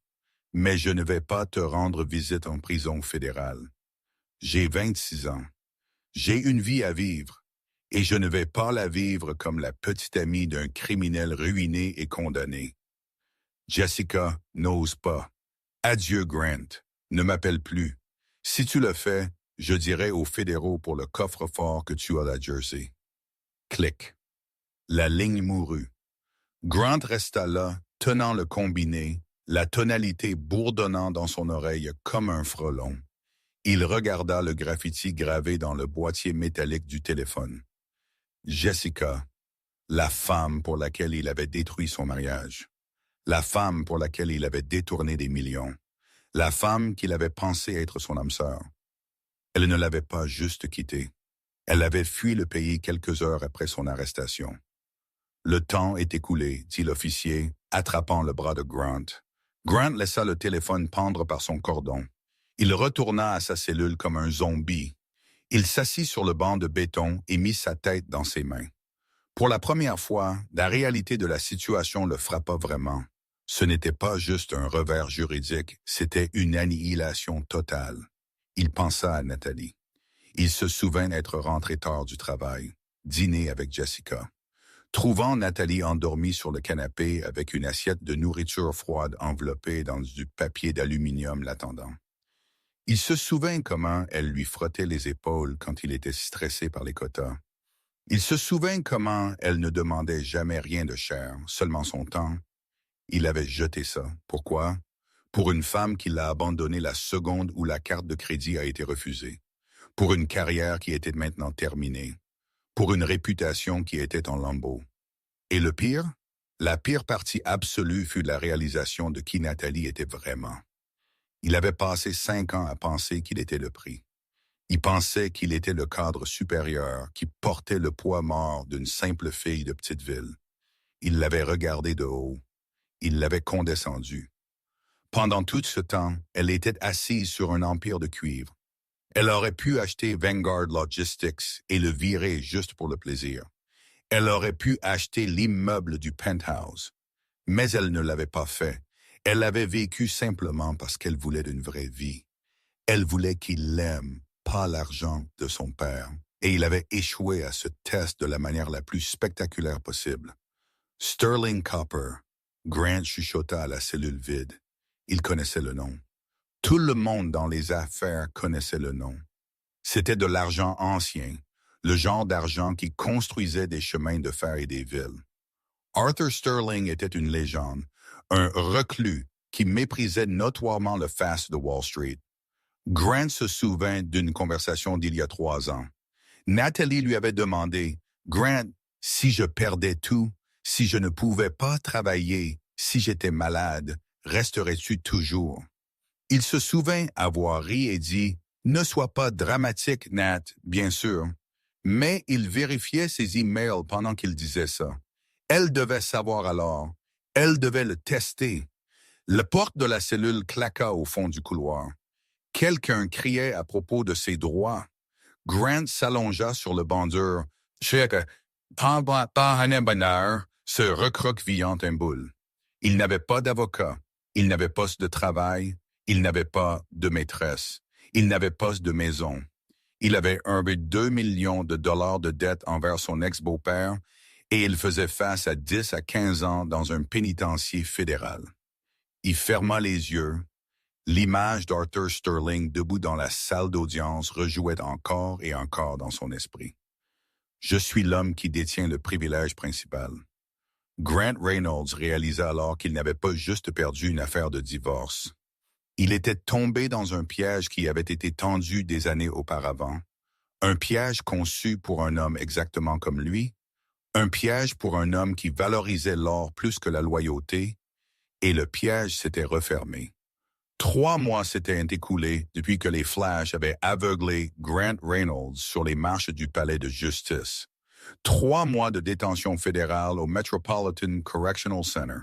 mais je ne vais pas te rendre visite en prison fédérale. J'ai 26 ans. J'ai une vie à vivre, et je ne vais pas la vivre comme la petite amie d'un criminel ruiné et condamné. Jessica n'ose pas. Adieu, Grant. Ne m'appelle plus. Si tu le fais, je dirai aux fédéraux pour le coffre-fort que tu as à Jersey. Clic. La ligne mourut. Grant resta là, tenant le combiné, la tonalité bourdonnant dans son oreille comme un frelon. Il regarda le graffiti gravé dans le boîtier métallique du téléphone. Jessica, la femme pour laquelle il avait détruit son mariage. La femme pour laquelle il avait détourné des millions. La femme qu'il avait pensé être son âme sœur. Elle ne l'avait pas juste quitté. Elle avait fui le pays quelques heures après son arrestation. Le temps est écoulé, dit l'officier, attrapant le bras de Grant. Grant laissa le téléphone pendre par son cordon. Il retourna à sa cellule comme un zombie. Il s'assit sur le banc de béton et mit sa tête dans ses mains. Pour la première fois, la réalité de la situation le frappa vraiment. Ce n'était pas juste un revers juridique, c'était une annihilation totale. Il pensa à Nathalie. Il se souvint être rentré tard du travail, dîner avec Jessica. Trouvant Nathalie endormie sur le canapé avec une assiette de nourriture froide enveloppée dans du papier d'aluminium l'attendant. Il se souvint comment elle lui frottait les épaules quand il était stressé par les quotas. Il se souvint comment elle ne demandait jamais rien de cher, seulement son temps. Il avait jeté ça. Pourquoi? Pour une femme qui l'a abandonné la seconde où la carte de crédit a été refusée. Pour une carrière qui était maintenant terminée. Pour une réputation qui était en lambeaux. Et le pire? La pire partie absolue fut la réalisation de qui Nathalie était vraiment. Il avait passé 5 ans à penser qu'il était le prix. Il pensait qu'il était le cadre supérieur qui portait le poids mort d'une simple fille de petite ville. Il l'avait regardée de haut. Il l'avait condescendue. Pendant tout ce temps, elle était assise sur un empire de cuivre. Elle aurait pu acheter Vanguard Logistics et le virer juste pour le plaisir. Elle aurait pu acheter l'immeuble du penthouse. Mais elle ne l'avait pas fait. Elle avait vécu simplement parce qu'elle voulait une vraie vie. Elle voulait qu'il l'aime, pas l'argent de son père. Et il avait échoué à ce test de la manière la plus spectaculaire possible. Sterling Copper. Grant chuchota à la cellule vide. Il connaissait le nom. Tout le monde dans les affaires connaissait le nom. C'était de l'argent ancien, le genre d'argent qui construisait des chemins de fer et des villes. Arthur Sterling était une légende, un reclus qui méprisait notoirement le faste de Wall Street. Grant se souvint d'une conversation d'il y a 3 ans. Nathalie lui avait demandé, « Grant, si je perdais tout, si je ne pouvais pas travailler, si j'étais malade, resterais-tu toujours? » Il se souvint avoir ri et dit, « Ne sois pas dramatique, Nat, bien sûr. » Mais il vérifiait ses emails pendant qu'il disait ça. Elle devait savoir alors. Elle devait le tester. La porte de la cellule claqua au fond du couloir. Quelqu'un criait à propos de ses droits. Grant s'allongea sur le banc dur. « se recroquevillant un boule. Il n'avait pas d'avocat. Il n'avait pas de travail. Il n'avait pas de maîtresse. Il n'avait pas de maison. Il avait 2 millions de dollars de dettes envers son ex-beau-père et il faisait face à 10 à 15 ans dans un pénitencier fédéral. Il ferma les yeux. L'image d'Arthur Sterling debout dans la salle d'audience rejouait encore et encore dans son esprit. Je suis l'homme qui détient le privilège principal. Grant Reynolds réalisa alors qu'il n'avait pas juste perdu une affaire de divorce. Il était tombé dans un piège qui avait été tendu des années auparavant. Un piège conçu pour un homme exactement comme lui. Un piège pour un homme qui valorisait l'or plus que la loyauté. Et le piège s'était refermé. 3 mois s'étaient écoulés depuis que les flashs avaient aveuglé Grant Reynolds sur les marches du palais de justice. 3 mois de détention fédérale au Metropolitan Correctional Center.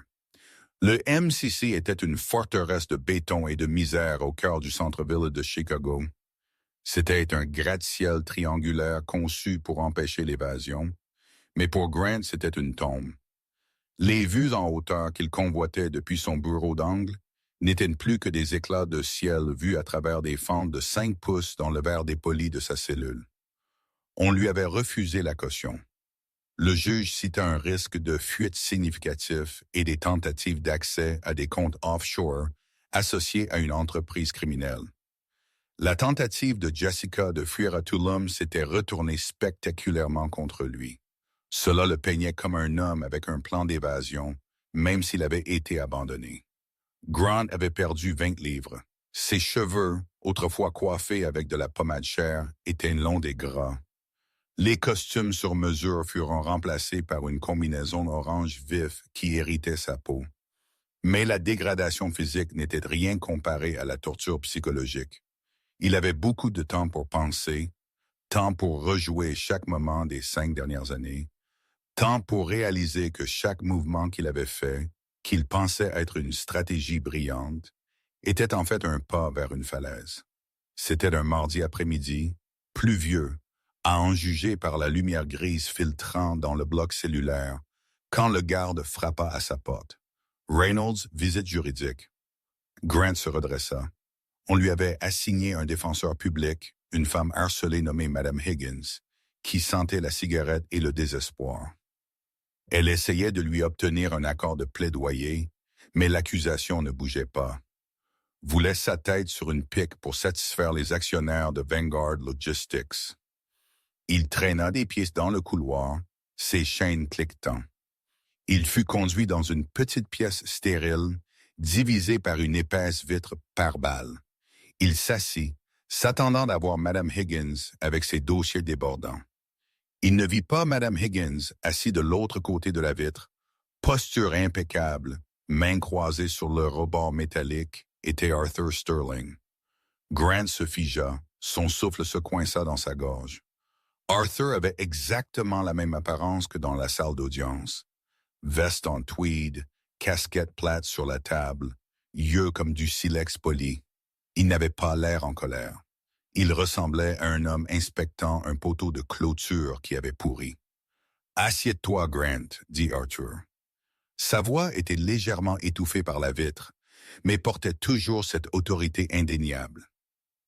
Le MCC était une forteresse de béton et de misère au cœur du centre-ville de Chicago. C'était un gratte-ciel triangulaire conçu pour empêcher l'évasion, mais pour Grant, c'était une tombe. Les vues en hauteur qu'il convoitait depuis son bureau d'angle n'étaient plus que des éclats de ciel vus à travers des fentes de 5 pouces dans le verre dépoli de sa cellule. On lui avait refusé la caution. Le juge cita un risque de fuite significatif et des tentatives d'accès à des comptes offshore associés à une entreprise criminelle. La tentative de Jessica de fuir à Tulum s'était retournée spectaculairement contre lui. Cela le peignait comme un homme avec un plan d'évasion, même s'il avait été abandonné. Grant avait perdu 20 livres. Ses cheveux, autrefois coiffés avec de la pommade chair, étaient longs et gras. Les costumes sur mesure furent remplacés par une combinaison orange vif qui irritait sa peau. Mais la dégradation physique n'était rien comparée à la torture psychologique. Il avait beaucoup de temps pour penser, temps pour rejouer chaque moment des 5 dernières années, temps pour réaliser que chaque mouvement qu'il avait fait, qu'il pensait être une stratégie brillante, était en fait un pas vers une falaise. C'était un mardi après-midi, pluvieux, à en juger par la lumière grise filtrant dans le bloc cellulaire, quand le garde frappa à sa porte. Reynolds, visite juridique. Grant se redressa. On lui avait assigné un défenseur public, une femme harcelée nommée Madame Higgins, qui sentait la cigarette et le désespoir. Elle essayait de lui obtenir un accord de plaidoyer, mais l'accusation ne bougeait pas. Voulait sa tête sur une pique pour satisfaire les actionnaires de Vanguard Logistics. Il traîna des pieds dans le couloir, ses chaînes cliquetant. Il fut conduit dans une petite pièce stérile, divisée par une épaisse vitre pare-balles. Il s'assit, s'attendant d'avoir Madame Higgins avec ses dossiers débordants. Il ne vit pas Madame Higgins assis de l'autre côté de la vitre, posture impeccable, mains croisées sur le rebord métallique, était Arthur Sterling. Grant se figea, son souffle se coinça dans sa gorge. Arthur avait exactement la même apparence que dans la salle d'audience. Veste en tweed, casquette plate sur la table, yeux comme du silex poli. Il n'avait pas l'air en colère. Il ressemblait à un homme inspectant un poteau de clôture qui avait pourri. « Assieds-toi, Grant, » dit Arthur. Sa voix était légèrement étouffée par la vitre, mais portait toujours cette autorité indéniable.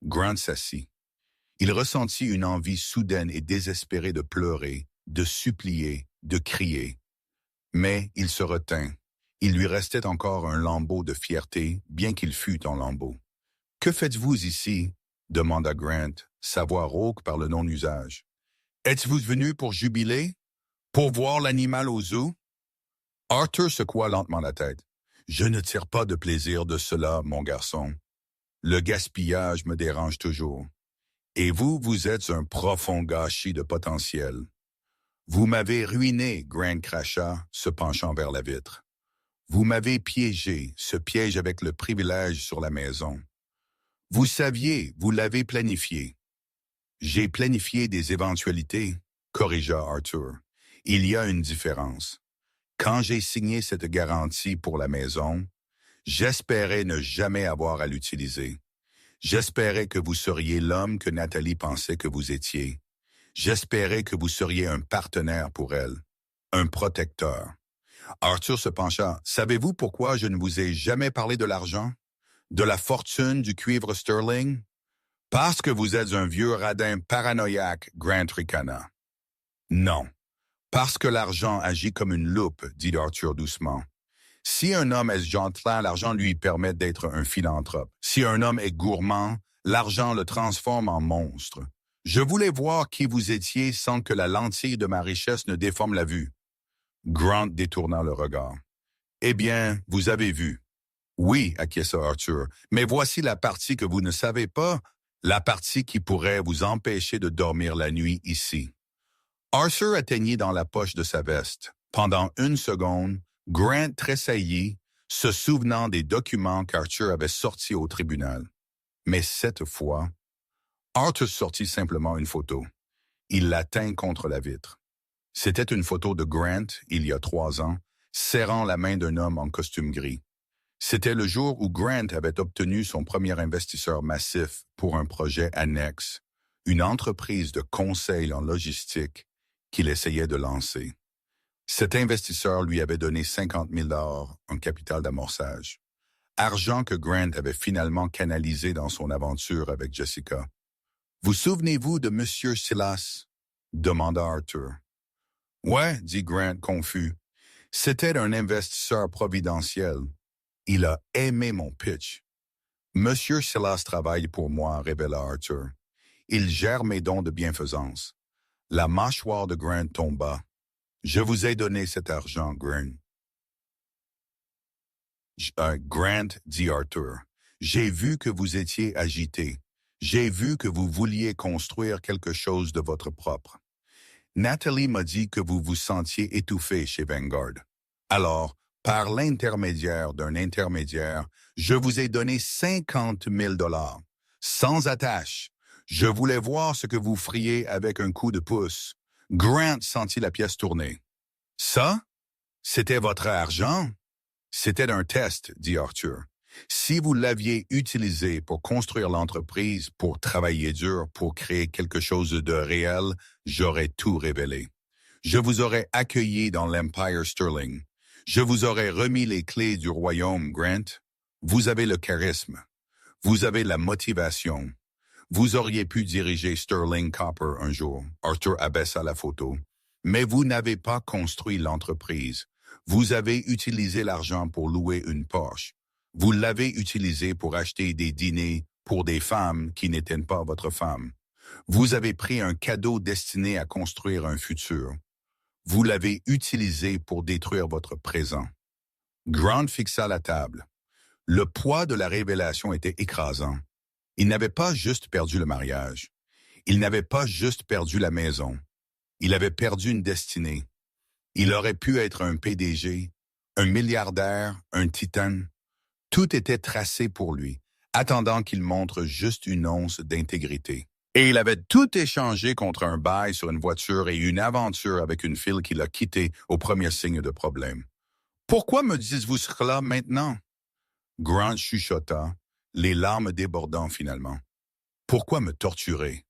Grant s'assit. Il ressentit une envie soudaine et désespérée de pleurer, de supplier, de crier. Mais il se retint. Il lui restait encore un lambeau de fierté, bien qu'il fût en lambeau. « Que faites-vous ici ?» demanda Grant, sa voix rauque par le non-usage. « Êtes-vous venu pour jubiler? Pour voir l'animal au zoo? » Arthur secoua lentement la tête. « Je ne tire pas de plaisir de cela, mon garçon. Le gaspillage me dérange toujours. Et vous, vous êtes un profond gâchis de potentiel. Vous m'avez ruiné, Grant cracha, se penchant vers la vitre. Vous m'avez piégé, ce piège avec le privilège sur la maison. Vous saviez, vous l'avez planifié. J'ai planifié des éventualités, corrigea Arthur. Il y a une différence. Quand j'ai signé cette garantie pour la maison, j'espérais ne jamais avoir à l'utiliser. J'espérais que vous seriez l'homme que Nathalie pensait que vous étiez. J'espérais que vous seriez un partenaire pour elle, un protecteur. Arthur se pencha. « Savez-vous pourquoi je ne vous ai jamais parlé de l'argent? De la fortune du cuivre Sterling? Parce que vous êtes un vieux radin paranoïaque, Grant ricana. »« Non, parce que l'argent agit comme une loupe, dit Arthur doucement. Si un homme est gentil, l'argent lui permet d'être un philanthrope. Si un homme est gourmand, l'argent le transforme en monstre. Je voulais voir qui vous étiez sans que la lentille de ma richesse ne déforme la vue. » Grant détourna le regard. « Eh bien, vous avez vu. »« Oui, acquiesça Arthur, mais voici la partie que vous ne savez pas, la partie qui pourrait vous empêcher de dormir la nuit ici. » Arthur atteignit dans la poche de sa veste. Pendant une seconde, Grant tressaillit, se souvenant des documents qu'Arthur avait sortis au tribunal. Mais cette fois, Arthur sortit simplement une photo. Il la tint contre la vitre. C'était une photo de Grant, il y a 3 ans, serrant la main d'un homme en costume gris. C'était le jour où Grant avait obtenu son premier investisseur massif pour un projet annexe, une entreprise de conseil en logistique qu'il essayait de lancer. Cet investisseur lui avait donné 50 000 $ en capital d'amorçage, argent que Grant avait finalement canalisé dans son aventure avec Jessica. « Vous souvenez-vous de Monsieur Silas? » demanda Arthur. « Ouais, » dit Grant confus. « C'était un investisseur providentiel. Il a aimé mon pitch. »« Monsieur Silas travaille pour moi, » révéla Arthur. « Il gère mes dons de bienfaisance. » La mâchoire de Grant tomba. « Je vous ai donné cet argent, Grant. » Grant, dit Arthur. « J'ai vu que vous étiez agité. J'ai vu que vous vouliez construire quelque chose de votre propre. Nathalie m'a dit que vous vous sentiez étouffé chez Vanguard. Alors, par l'intermédiaire d'un intermédiaire, je vous ai donné 50 000 $. Sans attache. Je voulais voir ce que vous feriez avec un coup de pouce. Grant sentit la pièce tourner. Ça? C'était votre argent? C'était un test, dit Arthur. Si vous l'aviez utilisé pour construire l'entreprise, pour travailler dur, pour créer quelque chose de réel, j'aurais tout révélé. Je vous aurais accueilli dans l'Empire Sterling. Je vous aurais remis les clés du royaume, Grant. Vous avez le charisme. Vous avez la motivation. Vous auriez pu diriger Sterling Copper un jour. Arthur abaissa la photo. Mais vous n'avez pas construit l'entreprise. Vous avez utilisé l'argent pour louer une Porsche. Vous l'avez utilisé pour acheter des dîners pour des femmes qui n'étaient pas votre femme. Vous avez pris un cadeau destiné à construire un futur. Vous l'avez utilisé pour détruire votre présent. Grant fixa la table. Le poids de la révélation était écrasant. Il n'avait pas juste perdu le mariage. Il n'avait pas juste perdu la maison. Il avait perdu une destinée. Il aurait pu être un PDG, un milliardaire, un titane. Tout était tracé pour lui, attendant qu'il montre juste une once d'intégrité. Et il avait tout échangé contre un bail sur une voiture et une aventure avec une fille qu'il a quittée au premier signe de problème. Pourquoi me dites-vous cela maintenant? Grant chuchota, les larmes débordant finalement. Pourquoi me torturer?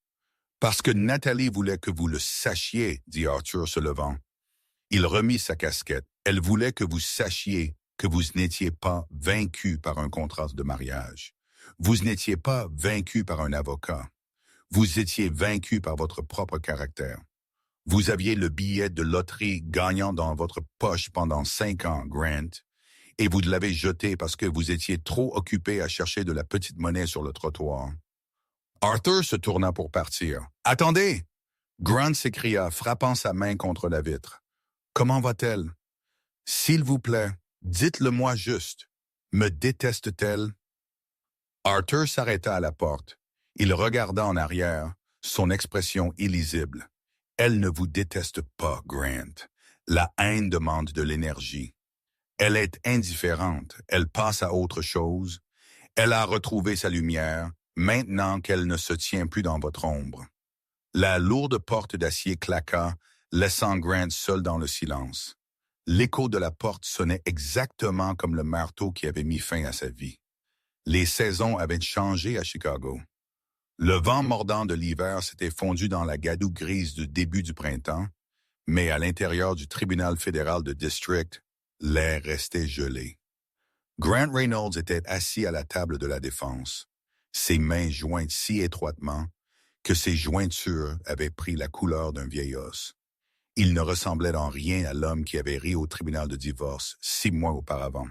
Parce que Nathalie voulait que vous le sachiez, dit Arthur se levant. Il remit sa casquette. Elle voulait que vous sachiez que vous n'étiez pas vaincu par un contrat de mariage. Vous n'étiez pas vaincu par un avocat. Vous étiez vaincu par votre propre caractère. Vous aviez le billet de loterie gagnant dans votre poche pendant 5 ans, Grant, et vous l'avez jeté parce que vous étiez trop occupé à chercher de la petite monnaie sur le trottoir. Arthur se tourna pour partir. « Attendez! » Grant s'écria, frappant sa main contre la vitre. « Comment va-t-elle? S'il vous plaît, dites-le-moi juste. Me déteste-t-elle? » Arthur s'arrêta à la porte. Il regarda en arrière, son expression illisible. « Elle ne vous déteste pas, Grant. La haine demande de l'énergie. Elle est indifférente, elle passe à autre chose. Elle a retrouvé sa lumière, maintenant qu'elle ne se tient plus dans votre ombre. » La lourde porte d'acier claqua, laissant Grant seul dans le silence. L'écho de la porte sonnait exactement comme le marteau qui avait mis fin à sa vie. Les saisons avaient changé à Chicago. Le vent mordant de l'hiver s'était fondu dans la gadoue grise du début du printemps, mais à l'intérieur du tribunal fédéral de District, l'air restait gelé. Grant Reynolds était assis à la table de la défense, ses mains jointes si étroitement que ses jointures avaient pris la couleur d'un vieil os. Il ne ressemblait en rien à l'homme qui avait ri au tribunal de divorce 6 mois auparavant.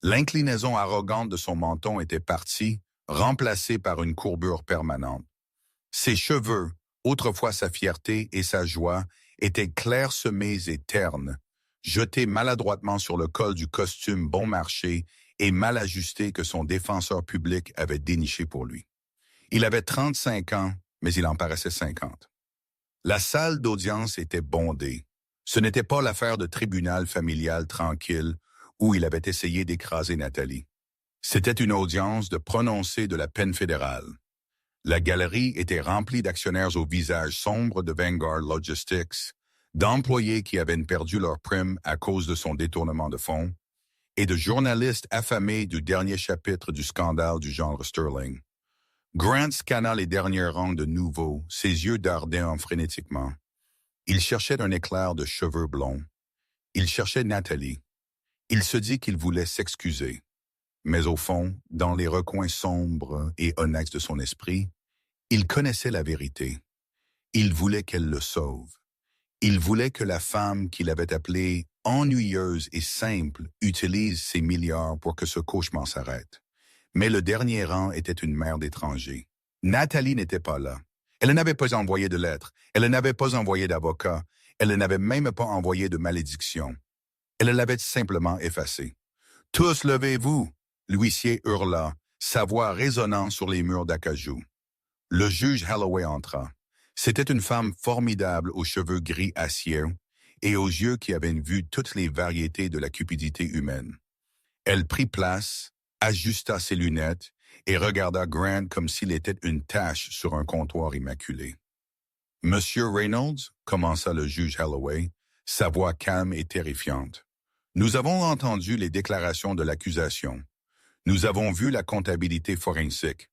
L'inclinaison arrogante de son menton était partie, remplacée par une courbure permanente. Ses cheveux, autrefois sa fierté et sa joie, étaient clairsemés et ternes, jetés maladroitement sur le col du costume bon marché et mal ajusté que son défenseur public avait déniché pour lui. Il avait 35 ans, mais il en paraissait 50. La salle d'audience était bondée. Ce n'était pas l'affaire de tribunal familial tranquille où il avait essayé d'écraser Nathalie. C'était une audience de prononcé de la peine fédérale. La galerie était remplie d'actionnaires au visage sombre de Vanguard Logistics, d'employés qui avaient perdu leur prime à cause de son détournement de fonds, et de journalistes affamés du dernier chapitre du scandale du genre Sterling. Grant scanna les derniers rangs de nouveau, ses yeux dardaient frénétiquement. Il cherchait un éclair de cheveux blonds. Il cherchait Nathalie. Il se dit qu'il voulait s'excuser. Mais au fond, dans les recoins sombres et honnêtes de son esprit, il connaissait la vérité. Il voulait qu'elle le sauve. Il voulait que la femme qu'il avait appelée ennuyeuse et simple utilise ses milliards pour que ce cauchemar s'arrête. Mais le dernier rang était une mère d'étranger. Nathalie n'était pas là. Elle n'avait pas envoyé de lettres. Elle n'avait pas envoyé d'avocat. Elle n'avait même pas envoyé de malédiction. Elle l'avait simplement effacée. « Tous levez-vous !» L'huissier hurla, sa voix résonnant sur les murs d'acajou. Le juge Holloway entra. C'était une femme formidable aux cheveux gris acier et aux yeux qui avaient vu toutes les variétés de la cupidité humaine. Elle prit place, ajusta ses lunettes et regarda Grant comme s'il était une tache sur un comptoir immaculé. « Monsieur Reynolds, commença le juge Holloway, sa voix calme et terrifiante. Nous avons entendu les déclarations de l'accusation. Nous avons vu la comptabilité forensique.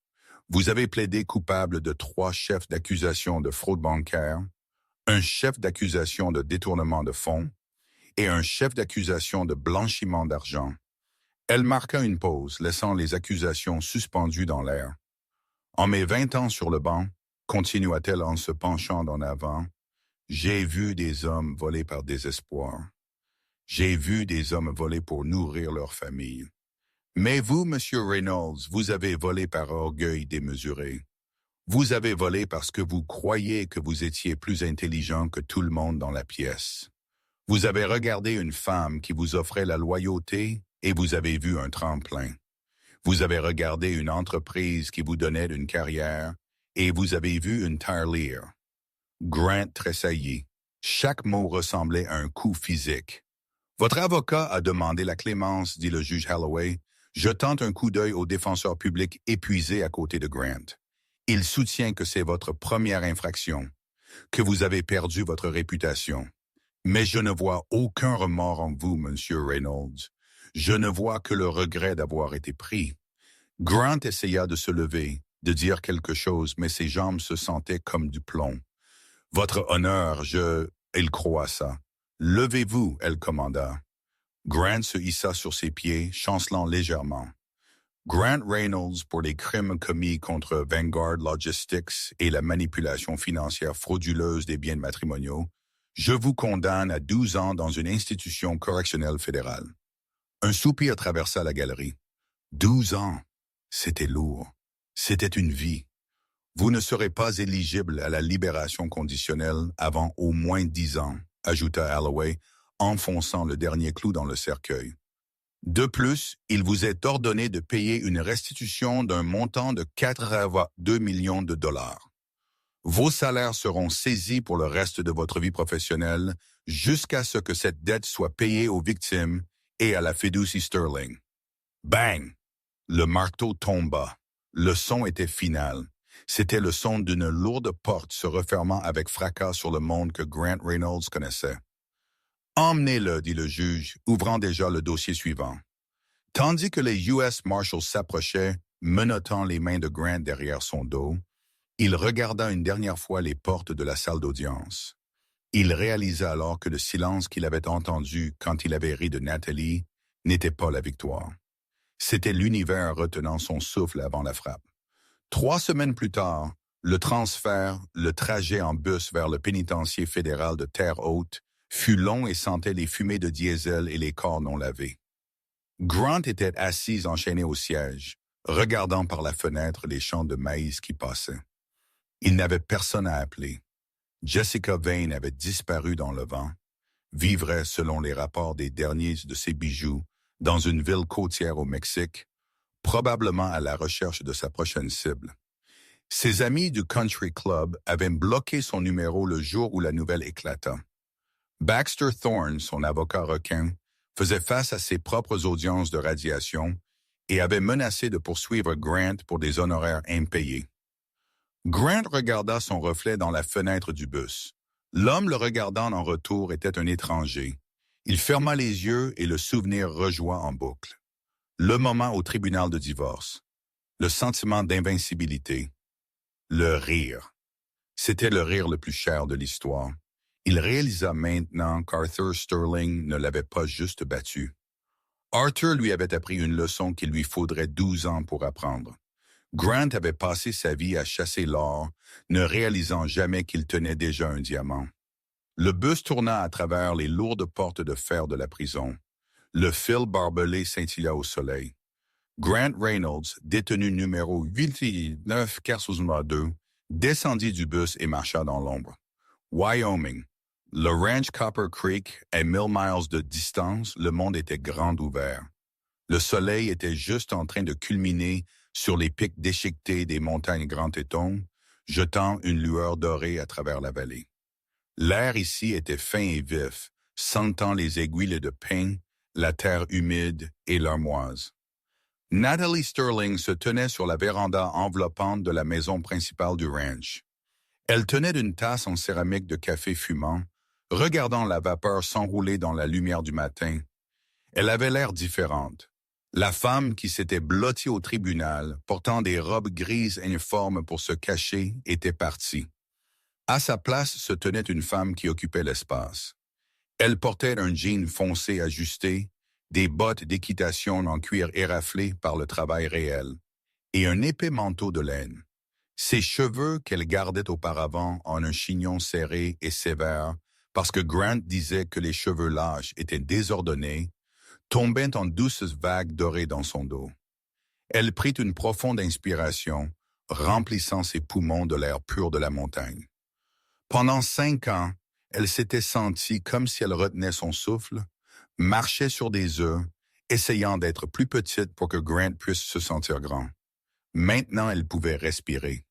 Vous avez plaidé coupable de 3 chefs d'accusation de fraude bancaire, un chef d'accusation de détournement de fonds et un chef d'accusation de blanchiment d'argent. » Elle marqua une pause, laissant les accusations suspendues dans l'air. « En mes 20 ans sur le banc, continua-t-elle en se penchant en avant, j'ai vu des hommes voler par désespoir. J'ai vu des hommes voler pour nourrir leur famille. Mais vous, Monsieur Reynolds, vous avez volé par orgueil démesuré. Vous avez volé parce que vous croyez que vous étiez plus intelligent que tout le monde dans la pièce. Vous avez regardé une femme qui vous offrait la loyauté et vous avez vu un tremplin. Vous avez regardé une entreprise qui vous donnait une carrière et vous avez vu une tirelire. » Grant tressaillit. Chaque mot ressemblait à un coup physique. « Votre avocat a demandé la clémence, » dit le juge Holloway, jetant un coup d'œil au défenseur public épuisé à côté de Grant. « Il soutient que c'est votre première infraction, que vous avez perdu votre réputation. Mais je ne vois aucun remords en vous, Monsieur Reynolds. Je ne vois que le regret d'avoir été pris. » Grant essaya de se lever, de dire quelque chose, mais ses jambes se sentaient comme du plomb. « Votre honneur, Il croassa. « Levez-vous, » elle commanda. Grant se hissa sur ses pieds, chancelant légèrement. « Grant Reynolds, pour les crimes commis contre Vanguard Logistics et la manipulation financière frauduleuse des biens matrimoniaux, je vous condamne à 12 ans dans une institution correctionnelle fédérale. » Un soupir traversa la galerie. 12 ans, c'était lourd. C'était une vie. Vous ne serez pas éligible à la libération conditionnelle avant au moins 10 ans, ajouta Holloway, enfonçant le dernier clou dans le cercueil. De plus, il vous est ordonné de payer une restitution d'un montant de 82 millions de dollars. Vos salaires seront saisis pour le reste de votre vie professionnelle jusqu'à ce que cette dette soit payée aux victimes et à la fiducie Sterling. Bang! Le marteau tomba. Le son était final. C'était le son d'une lourde porte se refermant avec fracas sur le monde que Grant Reynolds connaissait. « Emmenez-le, » dit le juge, ouvrant déjà le dossier suivant. Tandis que les U.S. Marshals s'approchaient, menottant les mains de Grant derrière son dos, il regarda une dernière fois les portes de la salle d'audience. Il réalisa alors que le silence qu'il avait entendu quand il avait ri de Nathalie n'était pas la victoire. C'était l'univers retenant son souffle avant la frappe. 3 semaines plus tard, le transfert, le trajet en bus vers le pénitencier fédéral de Terre-Haute fut long et sentait les fumées de diesel et les corps non lavés. Grant était assis enchaîné au siège, regardant par la fenêtre les champs de maïs qui passaient. Il n'avait personne à appeler. Jessica Vane avait disparu dans le vent, vivrait, selon les rapports des derniers de ses bijoux, dans une ville côtière au Mexique, probablement à la recherche de sa prochaine cible. Ses amis du Country Club avaient bloqué son numéro le jour où la nouvelle éclata. Baxter Thorne, son avocat requin, faisait face à ses propres audiences de radiation et avait menacé de poursuivre Grant pour des honoraires impayés. Grant regarda son reflet dans la fenêtre du bus. L'homme le regardant en retour était un étranger. Il ferma les yeux et le souvenir rejoua en boucle. Le moment au tribunal de divorce. Le sentiment d'invincibilité. Le rire. C'était le rire le plus cher de l'histoire. Il réalisa maintenant qu'Arthur Sterling ne l'avait pas juste battu. Arthur lui avait appris une leçon qu'il lui faudrait 12 ans pour apprendre. Grant avait passé sa vie à chasser l'or, ne réalisant jamais qu'il tenait déjà un diamant. Le bus tourna à travers les lourdes portes de fer de la prison. Le fil barbelé scintilla au soleil. Grant Reynolds, détenu numéro 89462, descendit du bus et marcha dans l'ombre. Wyoming. Le ranch Copper Creek, à 1000 miles de distance, le monde était grand ouvert. Le soleil était juste en train de culminer sur les pics déchiquetés des montagnes Grand Teton, jetant une lueur dorée à travers la vallée. L'air ici était fin et vif, sentant les aiguilles de pin, la terre humide et l'armoise. Natalie Sterling se tenait sur la véranda enveloppante de la maison principale du ranch. Elle tenait d'une tasse en céramique de café fumant, regardant la vapeur s'enrouler dans la lumière du matin. Elle avait l'air différente. La femme qui s'était blottie au tribunal, portant des robes grises informes pour se cacher, était partie. À sa place se tenait une femme qui occupait l'espace. Elle portait un jean foncé ajusté, des bottes d'équitation en cuir éraflé par le travail réel, et un épais manteau de laine. Ses cheveux qu'elle gardait auparavant en un chignon serré et sévère, parce que Grant disait que les cheveux lâches étaient désordonnés, tombaient en douces vagues dorées dans son dos. Elle prit une profonde inspiration, remplissant ses poumons de l'air pur de la montagne. Pendant 5 ans, elle s'était sentie comme si elle retenait son souffle, marchait sur des œufs, essayant d'être plus petite pour que Grant puisse se sentir grand. Maintenant, elle pouvait respirer.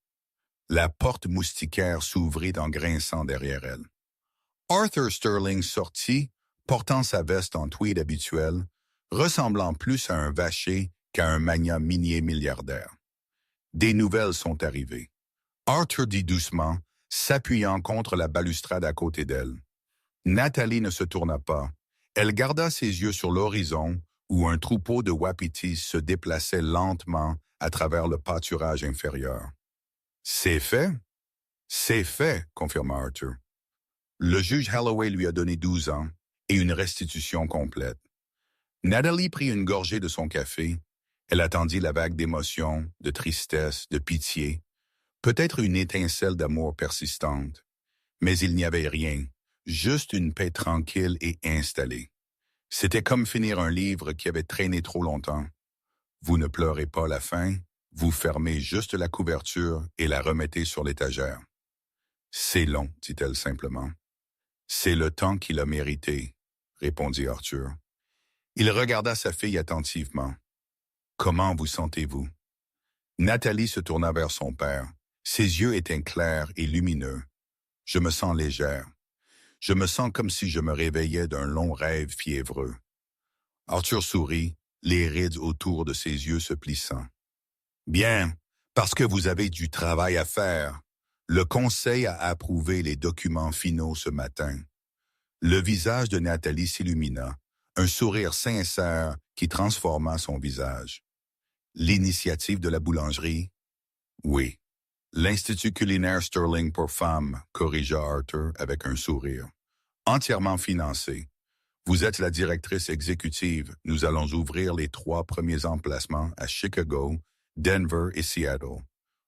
La porte moustiquaire s'ouvrit en grinçant derrière elle. Arthur Sterling sortit, portant sa veste en tweed habituelle, ressemblant plus à un vacher qu'à un magnat minier milliardaire. Des nouvelles sont arrivées. Arthur dit doucement, s'appuyant contre la balustrade à côté d'elle. Nathalie ne se tourna pas. Elle garda ses yeux sur l'horizon où un troupeau de wapitis se déplaçait lentement à travers le pâturage inférieur. « C'est fait? »« C'est fait, » confirma Arthur. Le juge Holloway lui a donné 12 ans et une restitution complète. Nathalie prit une gorgée de son café. Elle attendit la vague d'émotion, de tristesse, de pitié, peut-être une étincelle d'amour persistante. Mais il n'y avait rien, juste une paix tranquille et installée. C'était comme finir un livre qui avait traîné trop longtemps. Vous ne pleurez pas la fin, vous fermez juste la couverture et la remettez sur l'étagère. « C'est long, dit-elle simplement. « C'est le temps qu'il a mérité, » répondit Arthur. Il regarda sa fille attentivement. « Comment vous sentez-vous? » Nathalie se tourna vers son père. Ses yeux étaient clairs et lumineux. « Je me sens légère. Je me sens comme si je me réveillais d'un long rêve fiévreux. » Arthur sourit, les rides autour de ses yeux se plissant. « Bien, parce que vous avez du travail à faire. Le conseil a approuvé les documents finaux ce matin. » Le visage de Nathalie s'illumina, un sourire sincère qui transforma son visage. « L'initiative de la boulangerie? »« Oui. »« L'Institut culinaire Sterling pour femmes, » corrigea Arthur avec un sourire. « Entièrement financé. Vous êtes la directrice exécutive. Nous allons ouvrir les 3 premiers emplacements à Chicago, Denver et Seattle.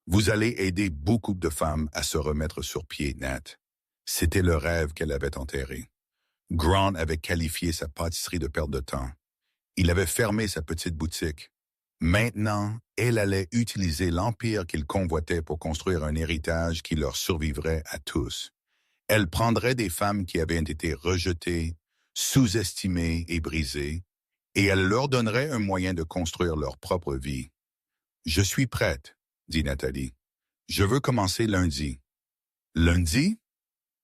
Vous allez aider beaucoup de femmes à se remettre sur pied, Nat. » C'était le rêve qu'elle avait enterré. Grant avait qualifié sa pâtisserie de perte de temps. Il avait fermé sa petite boutique. Maintenant, elle allait utiliser l'empire qu'il convoitait pour construire un héritage qui leur survivrait à tous. Elle prendrait des femmes qui avaient été rejetées, sous-estimées et brisées, et elle leur donnerait un moyen de construire leur propre vie. « Je suis prête, » dit Nathalie. « Je veux commencer lundi. »« Lundi? »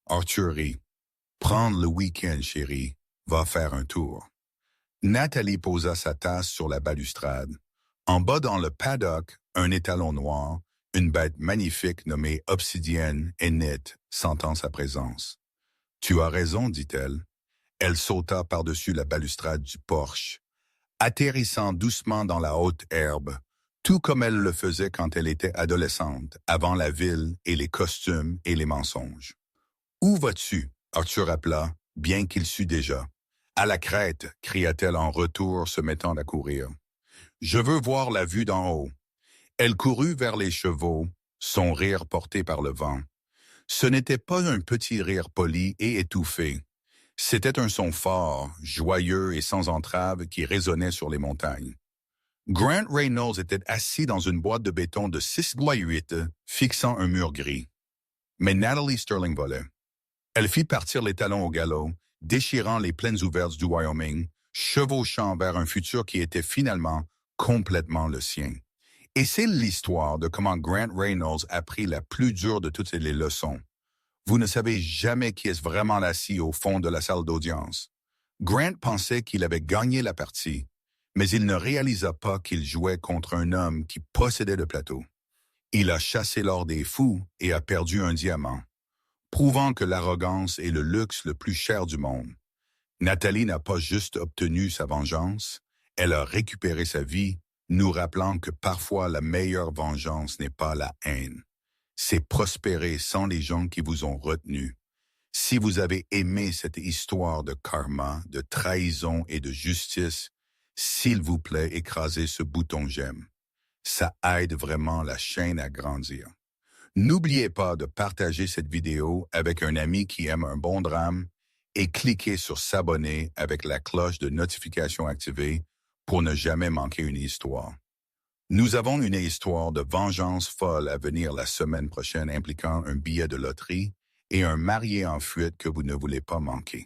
Arthur rit. « Prendre le week-end, chérie. Va faire un tour. » Nathalie posa sa tasse sur la balustrade. En bas dans le paddock, un étalon noir, une bête magnifique nommée Obsidienne et nette, sentant sa présence. « Tu as raison, dit-elle. » Elle sauta par-dessus la balustrade du porche, atterrissant doucement dans la haute herbe, tout comme elle le faisait quand elle était adolescente, avant la ville et les costumes et les mensonges. « Où vas-tu? » Arthur appela, bien qu'il sût déjà. « À la crête, » cria-t-elle en retour, se mettant à courir. « Je veux voir la vue d'en haut. » Elle courut vers les chevaux, son rire porté par le vent. Ce n'était pas un petit rire poli et étouffé. C'était un son fort, joyeux et sans entrave qui résonnait sur les montagnes. Grant Reynolds était assis dans une boîte de béton de 6x8, fixant un mur gris. Mais Natalie Sterling volait. Elle fit partir les talons au galop, déchirant les plaines ouvertes du Wyoming, chevauchant vers un futur qui était finalement complètement le sien. Et c'est l'histoire de comment Grant Reynolds a pris la plus dure de toutes les leçons. Vous ne savez jamais qui est vraiment assis au fond de la salle d'audience. Grant pensait qu'il avait gagné la partie, Mais il ne réalisa pas qu'il jouait contre un homme qui possédait le plateau. Il a chassé l'or des fous et a perdu un diamant, prouvant que l'arrogance est le luxe le plus cher du monde. Nathalie n'a pas juste obtenu sa vengeance, elle a récupéré sa vie, nous rappelant que parfois la meilleure vengeance n'est pas la haine. C'est prospérer sans les gens qui vous ont retenu. Si vous avez aimé cette histoire de karma, de trahison et de justice, s'il vous plaît, écrasez ce bouton j'aime. Ça aide vraiment la chaîne à grandir. N'oubliez pas de partager cette vidéo avec un ami qui aime un bon drame et cliquez sur s'abonner avec la cloche de notification activée pour ne jamais manquer une histoire. Nous avons une histoire de vengeance folle à venir la semaine prochaine impliquant un billet de loterie et un marié en fuite que vous ne voulez pas manquer.